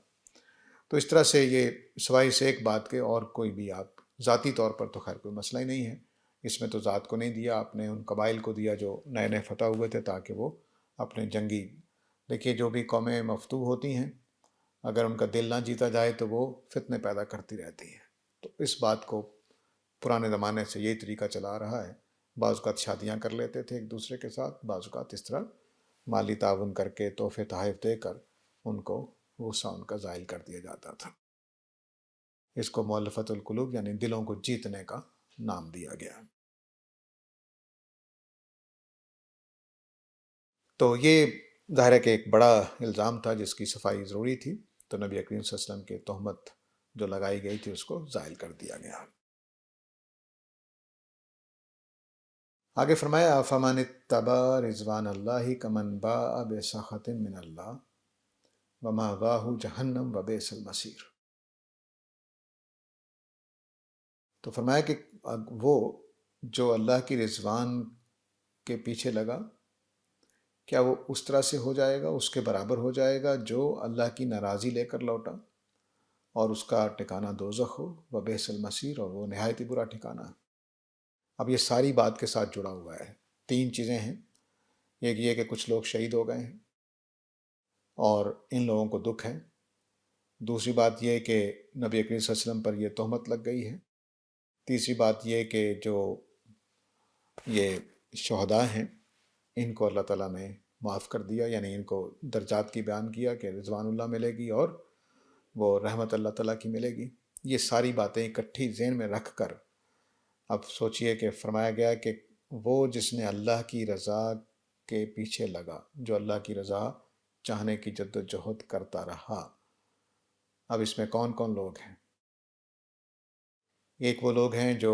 تو اس طرح سے یہ سوائے سے ایک بات کے اور کوئی بھی آپ ذاتی طور پر تو خیر کوئی مسئلہ ہی نہیں ہے، اس میں تو ذات کو نہیں دیا آپ نے، ان قبائل کو دیا جو نئے نئے فتح ہوئے تھے تاکہ وہ اپنے جنگی، دیکھیے جو بھی قومیں مفتوح ہوتی ہیں اگر ان کا دل نہ جیتا جائے تو وہ فتنے پیدا کرتی رہتی ہیں، تو اس بات کو پرانے زمانے سے یہی طریقہ چلا آ رہا ہے۔ بعض اوقات شادیاں کر لیتے تھے ایک دوسرے کے ساتھ، بعض اوقات اس طرح مالی تعاون کر کے تحفے تحائف دے کر ان کو غصہ ان کا زائل کر دیا جاتا تھا۔ اس کو مؤلفۃ القلوب یعنی دلوں کو جیتنے کا نام دیا گیا۔ تو یہ ظاہر ہے کہ ایک بڑا الزام تھا جس کی صفائی ضروری تھی، تو نبی کریم صلی اللہ علیہ وسلم کی تہمت جو لگائی گئی تھی اس کو زائل کر دیا گیا۔ آگے فرمایا افمن اتبع رضوان اللہ کمن باء بسخط من اللہ ومأواہ جہنم وبئس المصیر۔ تو فرمایا کہ وہ جو اللہ کی رضوان کے پیچھے لگا، کیا وہ اس طرح سے ہو جائے گا، اس کے برابر ہو جائے گا جو اللہ کی ناراضی لے کر لوٹا اور اس کا ٹھکانہ دوزخ ہو، وبئس المصیر، اور وہ نہایت ہی برا ٹھکانہ ہے۔ اب یہ ساری بات کے ساتھ جڑا ہوا ہے، تین چیزیں ہیں۔ ایک یہ کہ کچھ لوگ شہید ہو گئے ہیں اور ان لوگوں کو دکھ ہے۔ دوسری بات یہ کہ نبی کریم صلی اللہ علیہ وسلم پر یہ تہمت لگ گئی ہے۔ تیسری بات یہ کہ جو یہ شہداء ہیں ان کو اللہ تعالیٰ نے معاف کر دیا، یعنی ان کو درجات کی بیان کیا کہ رضوان اللہ ملے گی اور وہ رحمت اللہ تعالیٰ کی ملے گی۔ یہ ساری باتیں اکٹھی ذہن میں رکھ کر اب سوچئے کہ فرمایا گیا کہ وہ جس نے اللہ کی رضا کے پیچھے لگا، جو اللہ کی رضا چاہنے کی جد و جہد کرتا رہا۔ اب اس میں کون کون لوگ ہیں؟ ایک وہ لوگ ہیں جو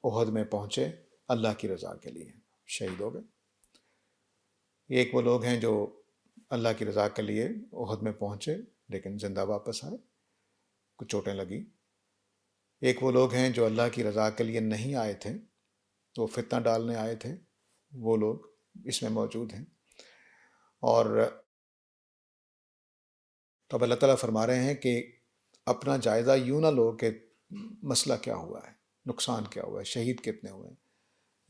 احد میں پہنچے اللہ کی رضا کے لیے، شہید ہو گئے۔ ایک وہ لوگ ہیں جو اللہ کی رضا کے لیے احد میں پہنچے لیکن زندہ واپس آئے، کچھ چوٹیں لگی۔ ایک وہ لوگ ہیں جو اللہ کی رضا کے لیے نہیں آئے تھے، تو فتنہ ڈالنے آئے تھے، وہ لوگ اس میں موجود ہیں۔ اور تو اب اللہ تعالیٰ فرما رہے ہیں کہ اپنا جائزہ یوں نہ لو کہ مسئلہ کیا ہوا ہے، نقصان کیا ہوا ہے، شہید کتنے ہوئے ہیں۔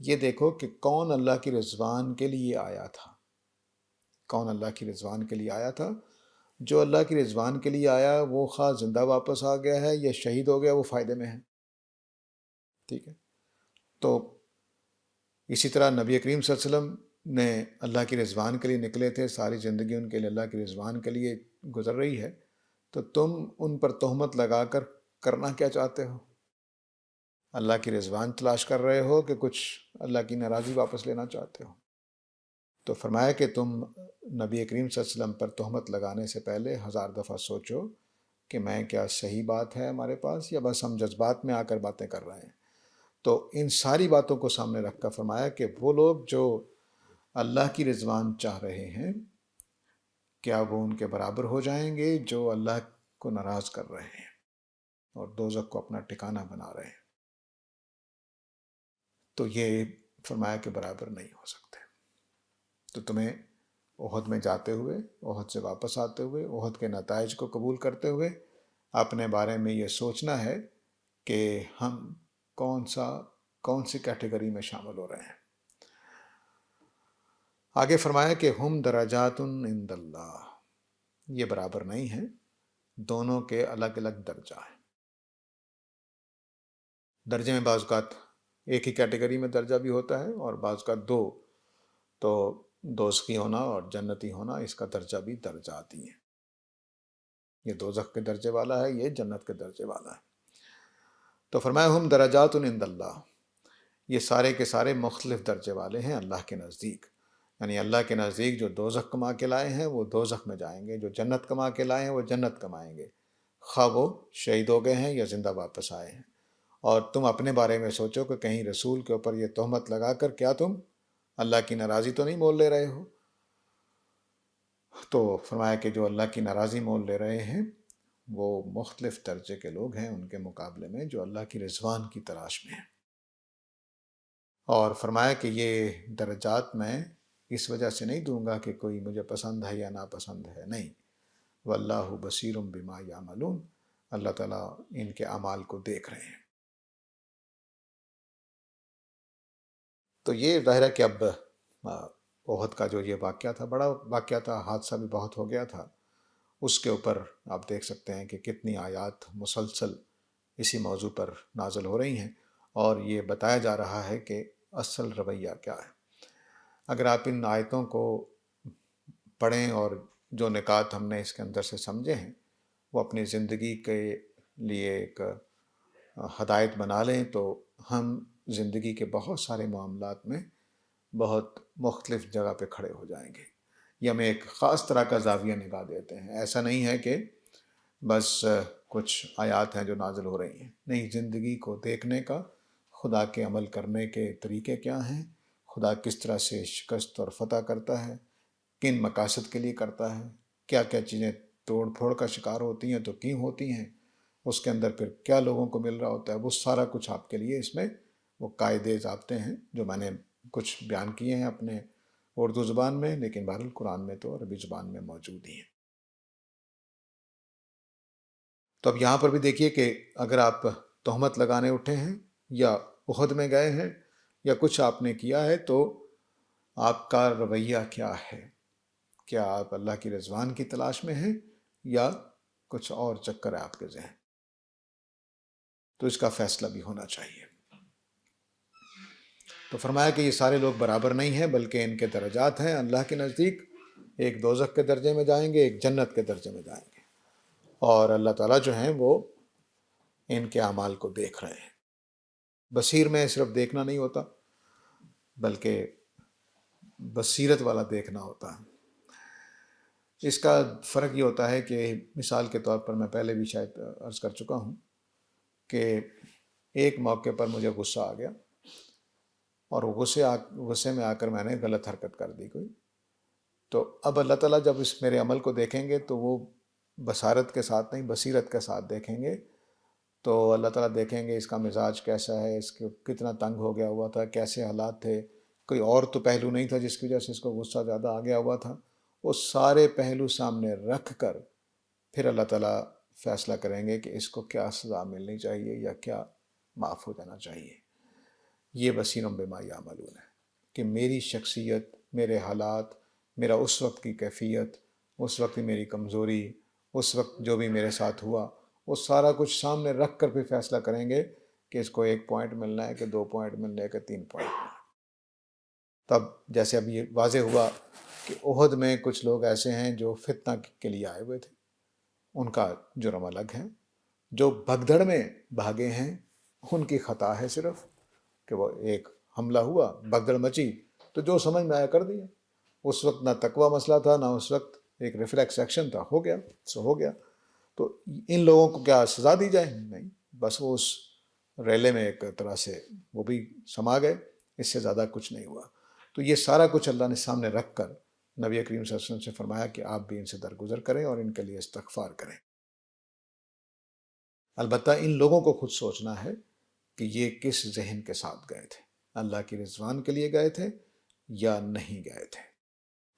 یہ دیکھو کہ کون اللہ کی رضوان کے لیے آیا تھا، کون اللہ کی رضوان کے لیے آیا تھا۔ جو اللہ کی رضوان کے لیے آیا وہ خواہ زندہ واپس آ گیا ہے یا شہید ہو گیا، وہ فائدے میں ہے، ٹھیک ہے۔ تو اسی طرح نبی کریم صلی اللہ علیہ وسلم نے اللہ کی رضوان کے لیے نکلے تھے، ساری زندگی ان کے لیے اللہ کی رضوان کے لیے گزر رہی ہے، تو تم ان پر تہمت لگا کر کرنا کیا چاہتے ہو؟ اللہ کی رضوان تلاش کر رہے ہو کہ کچھ اللہ کی ناراضی واپس لینا چاہتے ہو؟ تو فرمایا کہ تم نبی کریم صلی اللہ علیہ وسلم پر تہمت لگانے سے پہلے 1000 دفعہ سوچو کہ میں کیا صحیح بات ہے ہمارے پاس، یا بس ہم جذبات میں آ کر باتیں کر رہے ہیں۔ تو ان ساری باتوں کو سامنے رکھ کر فرمایا کہ وہ لوگ جو اللہ کی رضوان چاہ رہے ہیں، کیا وہ ان کے برابر ہو جائیں گے جو اللہ کو ناراض کر رہے ہیں اور دوزخ کو اپنا ٹھکانہ بنا رہے ہیں؟ تو یہ فرمایا کہ برابر نہیں ہو سکتے۔ تو تمہیں احد میں جاتے ہوئے، احد سے واپس آتے ہوئے، احد کے نتائج کو قبول کرتے ہوئے اپنے بارے میں یہ سوچنا ہے کہ ہم کون سی کیٹیگری میں شامل ہو رہے ہیں۔ آگے فرمایا کہ ہم درجات عند اللہ، یہ برابر نہیں ہے، دونوں کے الگ الگ درجہ ہیں۔ درجے میں بعض اوقات ایک ہی کیٹیگری میں درجہ بھی ہوتا ہے اور بعض اوقات دو، تو دوزخی ہونا اور جنتی ہونا، اس کا درجہ بھی درجات ہی ہیں۔ یہ دوزخ کے درجے والا ہے، یہ جنت کے درجے والا ہے۔ تو فرمایا ہم درجات عند اللہ، یہ سارے کے سارے مختلف درجے والے ہیں اللہ کے نزدیک۔ یعنی اللہ کے نزدیک جو دوزخ کما کے لائے ہیں وہ دوزخ میں جائیں گے، جو جنت کما کے لائے ہیں وہ جنت کمائیں گے، خواہ وہ شہید ہو گئے ہیں یا زندہ واپس آئے ہیں۔ اور تم اپنے بارے میں سوچو کہ کہیں رسول کے اوپر یہ تہمت لگا کر کیا تم اللہ کی ناراضی تو نہیں مول لے رہے ہو؟ تو فرمایا کہ جو اللہ کی ناراضی مول لے رہے ہیں وہ مختلف درجے کے لوگ ہیں ان کے مقابلے میں جو اللہ کی رضوان کی تلاش میں ہیں۔ اور فرمایا کہ یہ درجات میں اس وجہ سے نہیں دوں گا کہ کوئی مجھے پسند ہے یا ناپسند ہے، نہیں، واللہ بصیر بما یعملون، اللہ تعالیٰ ان کے اعمال کو دیکھ رہے ہیں۔ تو یہ ظاہر ہے کہ اب احد کا جو یہ واقعہ تھا، بڑا واقعہ تھا، حادثہ بھی بہت ہو گیا تھا، اس کے اوپر آپ دیکھ سکتے ہیں کہ کتنی آیات مسلسل اسی موضوع پر نازل ہو رہی ہیں، اور یہ بتایا جا رہا ہے کہ اصل رویہ کیا ہے۔ اگر آپ ان آیتوں کو پڑھیں اور جو نکات ہم نے اس کے اندر سے سمجھے ہیں وہ اپنی زندگی کے لیے ایک ہدایت بنا لیں، تو ہم زندگی کے بہت سارے معاملات میں بہت مختلف جگہ پہ کھڑے ہو جائیں گے۔ یہ ہمیں ایک خاص طرح کا زاویہ نگاہ دیتے ہیں۔ ایسا نہیں ہے کہ بس کچھ آیات ہیں جو نازل ہو رہی ہیں، نہیں، زندگی کو دیکھنے کا خدا کے عمل کرنے کے طریقے کیا ہیں، خدا کس طرح سے شکست اور فتح کرتا ہے، کن مقاصد کے لیے کرتا ہے، کیا کیا چیزیں توڑ پھوڑ کا شکار ہوتی ہیں تو کیوں ہوتی ہیں، اس کے اندر پھر کیا لوگوں کو مل رہا ہوتا ہے، وہ سارا کچھ آپ کے لیے اس میں وہ قاعدے ضابطے ہیں جو میں نے کچھ بیان کیے ہیں اپنے اردو زبان میں، لیکن بہرحال قرآن میں تو عربی زبان میں موجود ہی ہیں۔ تو اب یہاں پر بھی دیکھیے کہ اگر آپ تہمت لگانے اٹھے ہیں یا احد میں گئے ہیں یا کچھ آپ نے کیا ہے، تو آپ کا رویہ کیا ہے؟ کیا آپ اللہ کی رضوان کی تلاش میں ہیں یا کچھ اور چکر ہے آپ کے ذہن؟ تو اس کا فیصلہ بھی ہونا چاہیے۔ تو فرمایا کہ یہ سارے لوگ برابر نہیں ہیں، بلکہ ان کے درجات ہیں اللہ کے نزدیک، ایک دوزخ کے درجے میں جائیں گے، ایک جنت کے درجے میں جائیں گے، اور اللہ تعالیٰ جو ہیں وہ ان کے اعمال کو دیکھ رہے ہیں۔ بصیر میں صرف دیکھنا نہیں ہوتا، بلکہ بصیرت والا دیکھنا ہوتا ہے۔ اس کا فرق یہ ہوتا ہے کہ مثال کے طور پر میں پہلے بھی شاید عرض کر چکا ہوں کہ ایک موقع پر مجھے غصہ آ گیا، اور غصے میں آ کر میں نے غلط حرکت کر دی کوئی، تو اب اللہ تعالیٰ جب اس میرے عمل کو دیکھیں گے تو وہ بصارت کے ساتھ نہیں، بصیرت کے ساتھ دیکھیں گے۔ تو اللہ تعالیٰ دیکھیں گے اس کا مزاج کیسا ہے، اس کو کتنا تنگ ہو گیا ہوا تھا، کیسے حالات تھے، کوئی اور تو پہلو نہیں تھا جس کی وجہ سے اس کو غصہ زیادہ آ گیا ہوا تھا۔ وہ سارے پہلو سامنے رکھ کر پھر اللہ تعالیٰ فیصلہ کریں گے کہ اس کو کیا سزا ملنی چاہیے یا کیا معاف ہو جانا چاہیے۔ یہ بصیرٌ بما یعملون ہے کہ میری شخصیت، میرے حالات، میرا اس وقت کی کیفیت، اس وقت کی میری کمزوری، اس وقت جو بھی میرے ساتھ ہوا، وہ سارا کچھ سامنے رکھ کر پھر فیصلہ کریں گے کہ اس کو 1 پوائنٹ ملنا ہے کہ 2 پوائنٹ ملنا ہے کہ 3 پوائنٹ ملنا ہے۔ تب جیسے اب یہ واضح ہوا کہ احد میں کچھ لوگ ایسے ہیں جو فتنہ کے لیے آئے ہوئے تھے، ان کا جرم الگ ہے۔ جو بھگدڑ میں بھاگے ہیں ان کی خطا ہے صرف کہ وہ ایک حملہ ہوا، بھگدڑ مچی، تو جو سمجھ میں آیا کر دیا۔ اس وقت نہ تقوی مسئلہ تھا، نہ اس وقت ایک ریفلیکس ایکشن تھا، ہو گیا سو ہو گیا۔ تو ان لوگوں کو کیا سزا دی جائے؟ نہیں، بس وہ اس ریلے میں ایک طرح سے وہ بھی سما گئے، اس سے زیادہ کچھ نہیں ہوا۔ تو یہ سارا کچھ اللہ نے سامنے رکھ کر نبی کریم صلی اللہ علیہ وسلم سے فرمایا کہ آپ بھی ان سے درگزر کریں اور ان کے لیے استغفار کریں۔ البتہ ان لوگوں کو خود سوچنا ہے کہ یہ کس ذہن کے ساتھ گئے تھے، اللہ کی رضوان کے لیے گئے تھے یا نہیں گئے تھے۔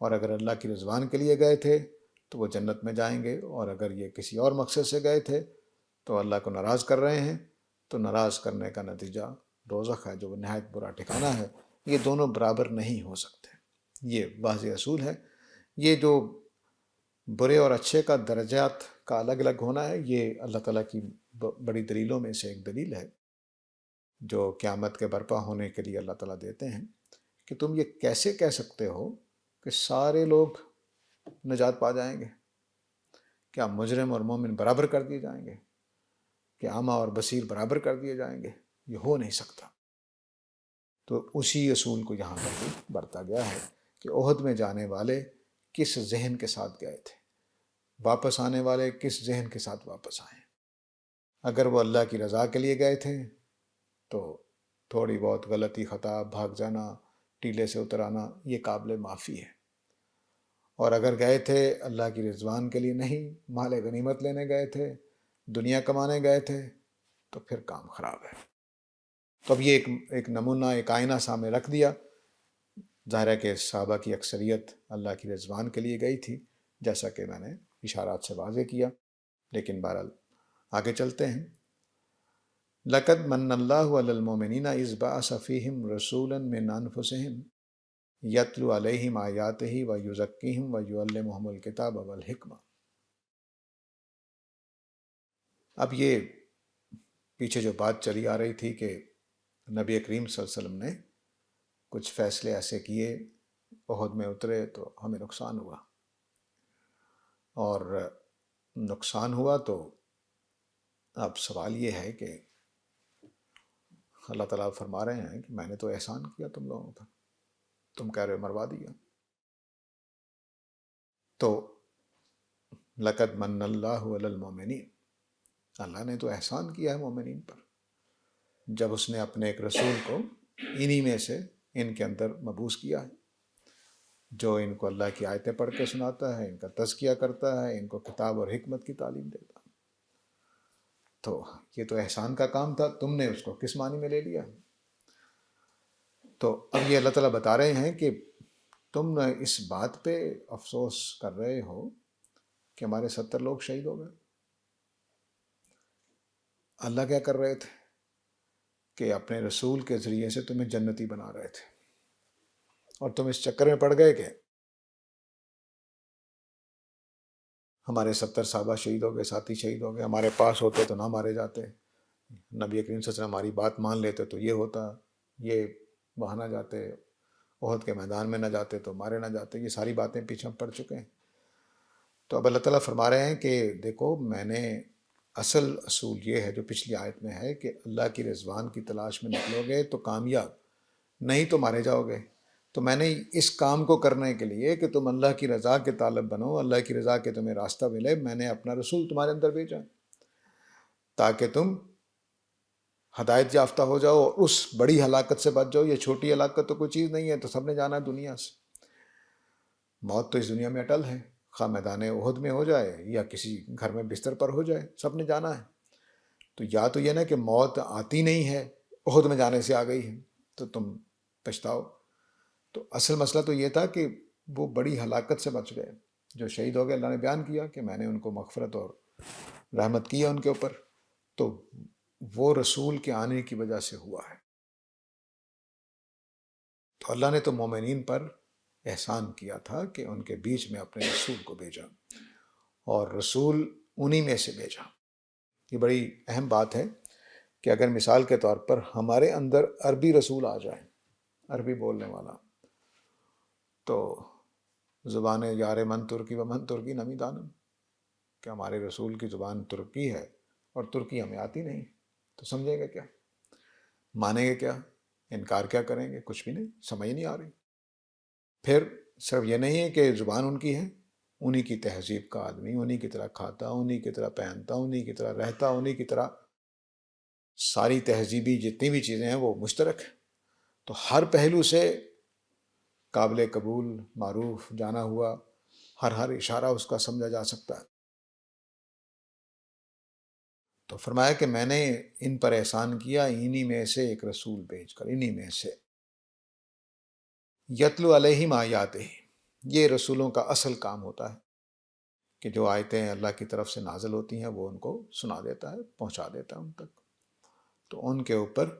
اور اگر اللہ کی رضوان کے لیے گئے تھے تو وہ جنت میں جائیں گے، اور اگر یہ کسی اور مقصد سے گئے تھے تو اللہ کو ناراض کر رہے ہیں، تو ناراض کرنے کا نتیجہ دوزخ ہے جو نہایت برا ٹھکانہ ہے۔ یہ دونوں برابر نہیں ہو سکتے، یہ واضح اصول ہے۔ یہ جو برے اور اچھے کا درجات کا الگ الگ ہونا ہے، یہ اللہ تعالیٰ کی بڑی دلیلوں میں سے ایک دلیل ہے جو قیامت کے برپا ہونے کے لیے اللہ تعالیٰ دیتے ہیں کہ تم یہ کیسے کہہ سکتے ہو کہ سارے لوگ نجات پا جائیں گے؟ کیا مجرم اور مومن برابر کر دیے جائیں گے؟ کیا اعمیٰ اور بصیر برابر کر دیے جائیں گے؟ یہ ہو نہیں سکتا۔ تو اسی اصول کو یہاں پر بھی برتا گیا ہے کہ احد میں جانے والے کس ذہن کے ساتھ گئے تھے، واپس آنے والے کس ذہن کے ساتھ واپس آئے۔ اگر وہ اللہ کی رضا کے لیے گئے تھے تو تھوڑی بہت غلطی، خطا، بھاگ جانا، ٹیلے سے اتر آنا، یہ قابل معافی ہے۔ اور اگر گئے تھے اللہ کی رضوان کے لیے نہیں، مال غنیمت لینے گئے تھے، دنیا کمانے گئے تھے، تو پھر کام خراب ہے۔ تو اب یہ ایک نمونہ، ایک آئینہ سامنے رکھ دیا۔ ظاہر ہے کہ صحابہ کی اکثریت اللہ کی رضوان کے لیے گئی تھی، جیسا کہ میں نے اشارات سے واضح کیا، لیکن بہرحال آگے چلتے ہیں۔ لَقَدْ مَنَّ اللَّهُ عَلَى الْمُؤْمِنِينَ إِذْ بَعَثَ فِيهِمْ رَسُولًا مِّنْ أَنفُسِهِمْ يَتْلُو عَلَيْهِمْ آيَاتِهِ وَيُزَكِّيهِمْ وَيُعَلِّمُهُمُ الْكِتَابَ وَالْحِكْمَةَ۔ اب یہ پیچھے جو بات چلی آ رہی تھی کہ نبی کریم صلی اللہ علیہ وسلم نے کچھ فیصلے ایسے کیے، احد میں اترے تو ہمیں نقصان ہوا، اور نقصان ہوا تو اب سوال یہ ہے کہ اللہ تعالیٰ فرما رہے ہیں کہ میں نے تو احسان کیا تم لوگوں پر، تم کہہ رہے ہو مروا دیا۔ تو لَقَدْ مَنَّ اللَّهُ عَلَى الْمُؤْمِنِينَ، اللہ نے تو احسان کیا ہے مومنین پر۔ جب اس نے اپنے ایک رسول کو انہی میں سے ان کے اندر مبعوث کیا ہے، جو ان کو اللہ کی آیتیں پڑھ کے سناتا ہے، ان کا تزکیہ کرتا ہے، ان کو کتاب اور حکمت کی تعلیم دیتا ہے۔ تو یہ تو احسان کا کام تھا، تم نے اس کو کس معنی میں لے لیا؟ تو اب یہ اللہ تعالیٰ بتا رہے ہیں کہ تم اس بات پہ افسوس کر رہے ہو کہ ہمارے 70 لوگ شہید ہو گئے۔ اللہ کیا کر رہے تھے کہ اپنے رسول کے ذریعے سے تمہیں جنتی بنا رہے تھے، اور تم اس چکر میں پڑ گئے کہ ہمارے 70 صحابہ شہید ہو گئے، ساتھی شہید ہو گئے، ہمارے پاس ہوتے تو نہ مارے جاتے، نبی کریم صلی اللہ علیہ وسلم ہماری بات مان لیتے تو یہ ہوتا، یہ وہاں نہ جاتے، احد کے میدان میں نہ جاتے تو مارے نہ جاتے۔ یہ ساری باتیں پیچھے ہم پڑ چکے ہیں۔ تو اب اللہ تعالیٰ فرما رہے ہیں کہ دیکھو، میں نے اصل اصول یہ ہے جو پچھلی آیت میں ہے کہ اللہ کی رضوان کی تلاش میں نکلو گے تو کامیاب، نہیں تو مارے جاؤ گے۔ تو میں نے اس کام کو کرنے کے لیے کہ تم اللہ کی رضا کے طالب بنو، اللہ کی رضا کے تمہیں راستہ ملے، میں نے اپنا رسول تمہارے اندر بھیجا تاکہ تم ہدایت یافتہ ہو جاؤ اور اس بڑی ہلاکت سے بچ جاؤ۔ یہ چھوٹی ہلاکت تو کوئی چیز نہیں ہے، تو سب نے جانا ہے دنیا سے۔ موت تو اس دنیا میں اٹل ہے، خواہ میدان احد میں ہو جائے یا کسی گھر میں بستر پر ہو جائے، سب نے جانا ہے۔ تو یا تو یہ نا کہ موت آتی نہیں ہے، احد میں جانے سے آ گئی ہے تو تم پچھتاؤ۔ تو اصل مسئلہ تو یہ تھا کہ وہ بڑی ہلاکت سے بچ گئے، جو شہید ہو گئے۔ اللہ نے بیان کیا کہ میں نے ان کو مغفرت اور رحمت کی ہے ان کے اوپر، تو وہ رسول کے آنے کی وجہ سے ہوا ہے۔ تو اللہ نے تو مومنین پر احسان کیا تھا کہ ان کے بیچ میں اپنے رسول کو بھیجا، اور رسول انہی میں سے بھیجا۔ یہ بڑی اہم بات ہے کہ اگر مثال کے طور پر ہمارے اندر عربی رسول آ جائے، عربی بولنے والا، تو زبان یار من ترکی و من ترکی نمی دانم، کہ ہمارے رسول کی زبان ترکی ہے اور ترکی ہمیں آتی نہیں، تو سمجھیں گے کیا؟ مانیں گے کیا؟ انکار کیا کریں گے؟ کچھ بھی نہیں، سمجھ نہیں آ رہی۔ پھر صرف یہ نہیں ہے کہ زبان ان کی ہے، انہی کی تہذیب کا آدمی، انہی کی طرح کھاتا، انہی کی طرح پہنتا، انہی کی طرح رہتا، انہی کی طرح ساری تہذیبی جتنی بھی چیزیں ہیں وہ مشترک ہیں۔ تو ہر پہلو سے قابل قبول، معروف، جانا ہوا، ہر اشارہ اس کا سمجھا جا سکتا ہے۔ تو فرمایا کہ میں نے ان پر احسان کیا انہی میں سے ایک رسول بھیج کر، انہی میں سے یتلو علیہم آیاتہ۔ یہ رسولوں کا اصل کام ہوتا ہے کہ جو آیتیں اللہ کی طرف سے نازل ہوتی ہیں وہ ان کو سنا دیتا ہے، پہنچا دیتا ہے ان تک۔ تو ان کے اوپر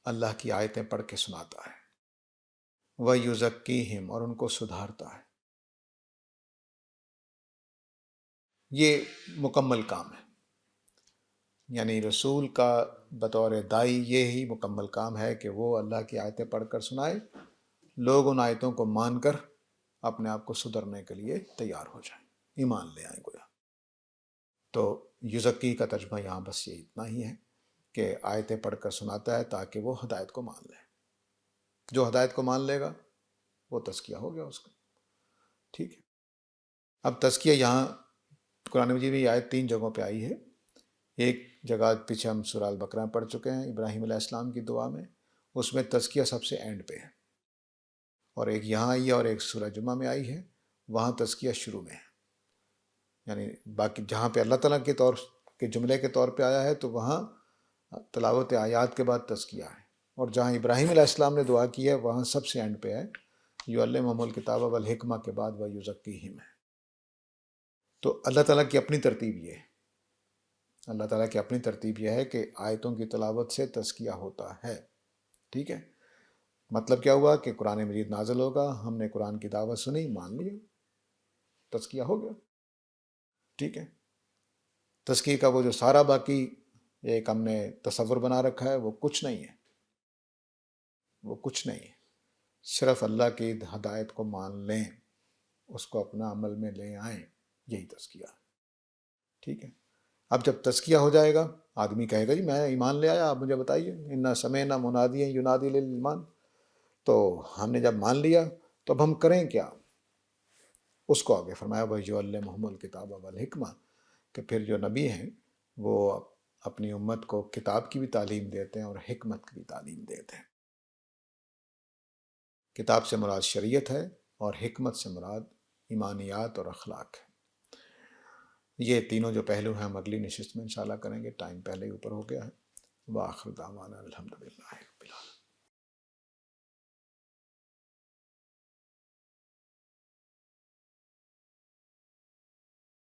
اللہ کی آیتیں پڑھ کے سناتا ہے، وَيُزَكِّيهِمْ، اور ان کو سدھارتا ہے۔ یہ مکمل کام ہے، یعنی رسول کا بطور دائی یہی مکمل کام ہے کہ وہ اللہ کی آیتیں پڑھ کر سنائے، لوگ ان آیتوں کو مان کر اپنے آپ کو سدھرنے کے لیے تیار ہو جائیں، ایمان لے آئیں گویا۔ تو یزکی کا ترجمہ یہاں بس یہ اتنا ہی ہے کہ آیتیں پڑھ کر سناتا ہے تاکہ وہ ہدایت کو مان لے۔ جو ہدایت کو مان لے گا وہ تزکیہ ہو گیا اس کا، ٹھیک ہے۔ اب تزکیہ یہاں قرآن مجید میں یہ آیت 3 جگہوں پہ آئی ہے۔ ایک جگہ پیچھے ہم سورہ البقرہ میں پڑھ چکے ہیں، ابراہیم علیہ السلام کی دعا میں، اس میں تزکیہ سب سے اینڈ پہ ہے، اور ایک یہاں آئی ہے اور ایک سورہ جمعہ میں آئی ہے، وہاں تزکیہ شروع میں ہے۔ یعنی باقی جہاں پہ اللہ تعالیٰ کے طور کے جملے کے طور پہ آیا ہے تو وہاں تلاوت آیات کے بعد تزکیہ ہے، اور جہاں ابراہیم علیہ السلام نے دعا کی ہے وہاں سب سے اینڈ پہ ہے، یعلمہم الکتاب والحکمہ کے بعد ویزکیہم ہے۔ تو اللہ تعالیٰ کی اپنی ترتیب یہ ہے، اللہ تعالیٰ کی اپنی ترتیب یہ ہے کہ آیتوں کی تلاوت سے تزکیہ ہوتا ہے، ٹھیک ہے۔ مطلب کیا ہوا کہ قرآن مجید نازل ہوگا، ہم نے قرآن کی دعوت سنی، مان لیا، تزکیہ ہو گیا، ٹھیک ہے۔ تزکیہ کا وہ جو سارا باقی ایک ہم نے تصور بنا رکھا ہے وہ کچھ نہیں ہے، وہ کچھ نہیں ہے، صرف اللہ کی ہدایت کو مان لیں، اس کو اپنا عمل میں لے آئیں، یہی تزکیہ ہے، ٹھیک ہے۔ اب جب تزکیہ ہو جائے گا، آدمی کہے گا جی میں ایمان لے آیا، آپ مجھے بتائیے، انا سمعنا منادیا ینادی للایمان، تو ہم نے جب مان لیا تو اب ہم کریں کیا؟ اس کو آگے فرمایا وَيُعَلِّمُهُمُ الْكِتَابَ وَالْحِکْمَہ، کہ پھر جو نبی ہیں وہ اپنی امت کو کتاب کی بھی تعلیم دیتے ہیں اور حکمت کی بھی تعلیم دیتے ہیں۔ کتاب سے مراد شریعت ہے اور حکمت سے مراد ایمانیات اور اخلاق ہے۔ یہ تینوں جو پہلو ہیں ہم اگلی نشست میں انشاءاللہ کریں گے، ٹائم پہلے ہی اوپر ہو گیا ہے۔ وآخر دعوانا الحمدللہ۔